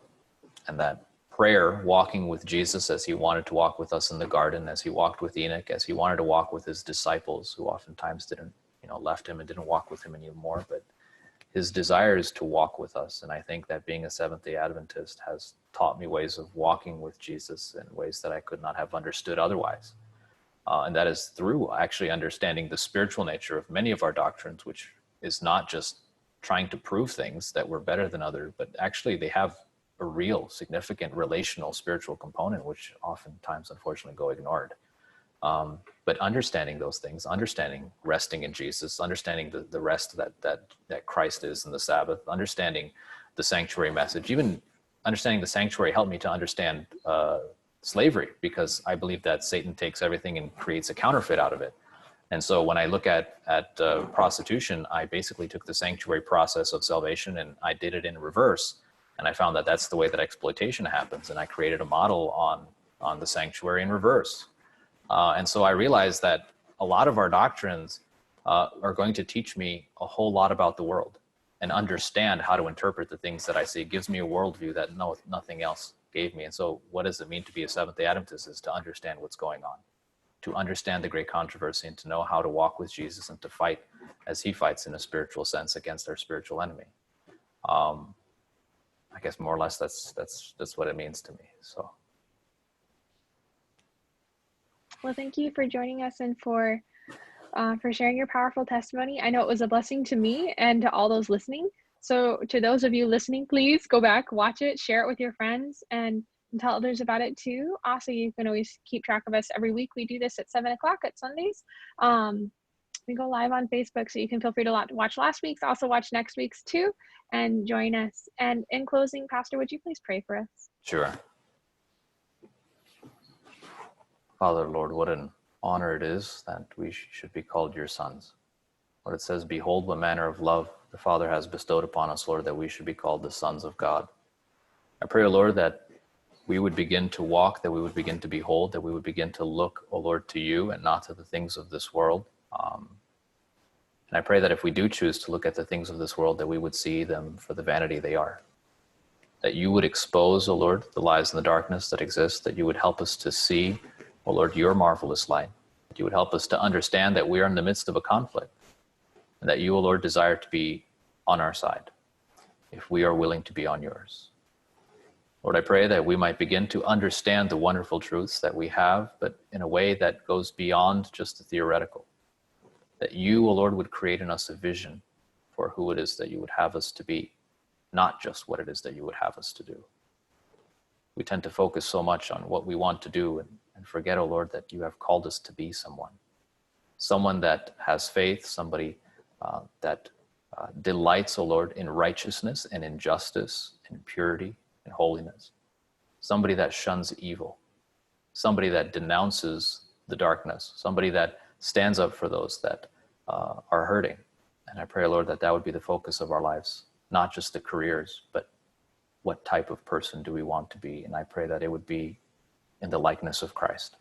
and that prayer, walking with Jesus as he wanted to walk with us in the garden, as he walked with Enoch, as he wanted to walk with his disciples, who oftentimes didn't, left him and didn't walk with him anymore, but his desire is to walk with us. And I think that being a Seventh-day Adventist has taught me ways of walking with Jesus in ways that I could not have understood otherwise. And that is through actually understanding the spiritual nature of many of our doctrines, which is not just trying to prove things that we're better than others, but actually they have a real significant relational spiritual component, which oftentimes unfortunately go ignored. But understanding those things, understanding resting in Jesus, understanding the rest that Christ is in the Sabbath, understanding the sanctuary message, even understanding the sanctuary helped me to understand slavery, because I believe that Satan takes everything and creates a counterfeit out of it. And so when I look at prostitution, I basically took the sanctuary process of salvation and I did it in reverse. And I found that that's the way that exploitation happens. And I created a model on the sanctuary in reverse. And so I realized that a lot of our doctrines are going to teach me a whole lot about the world and understand how to interpret the things that I see. It gives me a worldview that nothing else gave me. And so what does it mean to be a Seventh-day Adventist is to understand what's going on, to understand the great controversy, and to know how to walk with Jesus and to fight as he fights in a spiritual sense against our spiritual enemy. I guess more or less that's what it means to me. So. Well, thank you for joining us and for for sharing your powerful testimony. I know it was a blessing to me and to all those listening. So to those of you listening, please go back, watch it, share it with your friends, and tell others about it too. Also, you can always keep track of us every week. We do this at 7 o'clock at Sundays. We go live on Facebook, so you can feel free to watch last week's, also watch next week's too, and join us. And in closing, Pastor, would you please pray for us? Sure. Father, Lord, what an honor it is that we should be called your sons. Lord, it says, behold, what manner of love the Father has bestowed upon us, Lord, that we should be called the sons of God. I pray, Lord, that we would begin to walk, that we would begin to behold, that we would begin to look, O Lord, to you and not to the things of this world. And I pray that if we do choose to look at the things of this world, that we would see them for the vanity they are. That you would expose, O Lord, the lies and the darkness that exist, that you would help us to see, O Lord, your marvelous light. That you would help us to understand that we are in the midst of a conflict, and that you, O Lord, desire to be on our side, if we are willing to be on yours. Lord, I pray that we might begin to understand the wonderful truths that we have, but in a way that goes beyond just the theoretical. That you, O Lord, would create in us a vision for who it is that you would have us to be, not just what it is that you would have us to do. We tend to focus so much on what we want to do and forget, O Lord, that you have called us to be someone that has faith, somebody that delights, O Lord, in righteousness and in justice and purity and holiness. Somebody that shuns evil. Somebody that denounces the darkness. Somebody that stands up for those that are hurting. And I pray, Lord, that that would be the focus of our lives, not just the careers, but what type of person do we want to be? And I pray that it would be in the likeness of Christ.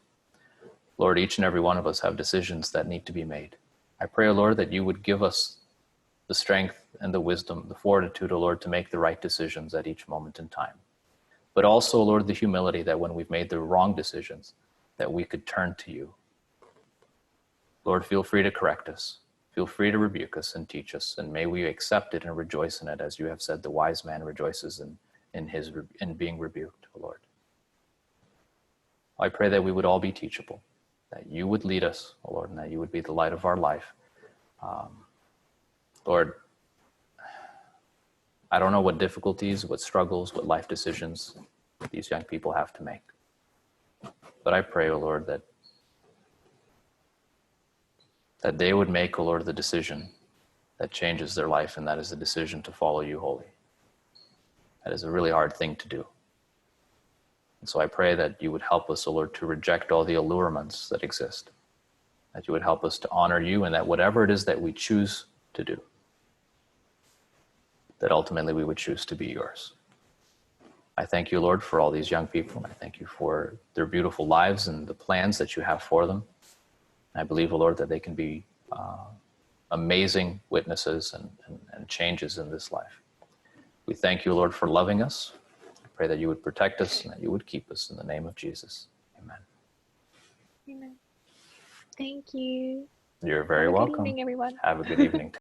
Lord, each and every one of us have decisions that need to be made. I pray, Lord, that you would give us the strength and the wisdom, the fortitude, O Lord, to make the right decisions at each moment in time. But also, Lord, the humility that when we've made the wrong decisions, that we could turn to you. Lord, feel free to correct us. Feel free to rebuke us and teach us, and may we accept it and rejoice in it, as you have said, the wise man rejoices in being rebuked, O Lord. I pray that we would all be teachable, that you would lead us, O Lord, and that you would be the light of our life. Lord, I don't know what difficulties, what struggles, what life decisions these young people have to make. But I pray, O Lord, that they would make, O Lord, the decision that changes their life, and that is the decision to follow you wholly. That is a really hard thing to do. And so I pray that you would help us, O Lord, to reject all the allurements that exist, that you would help us to honor you, and that whatever it is that we choose to do, that ultimately we would choose to be yours. I thank you, Lord, for all these young people. I thank you for their beautiful lives and the plans that you have for them. I believe, O Lord, that they can be amazing witnesses and changes in this life. We thank you, Lord, for loving us. I pray that you would protect us and that you would keep us in the name of Jesus. Amen. Amen. Thank you. You're very welcome. Good evening, everyone. Have a good evening.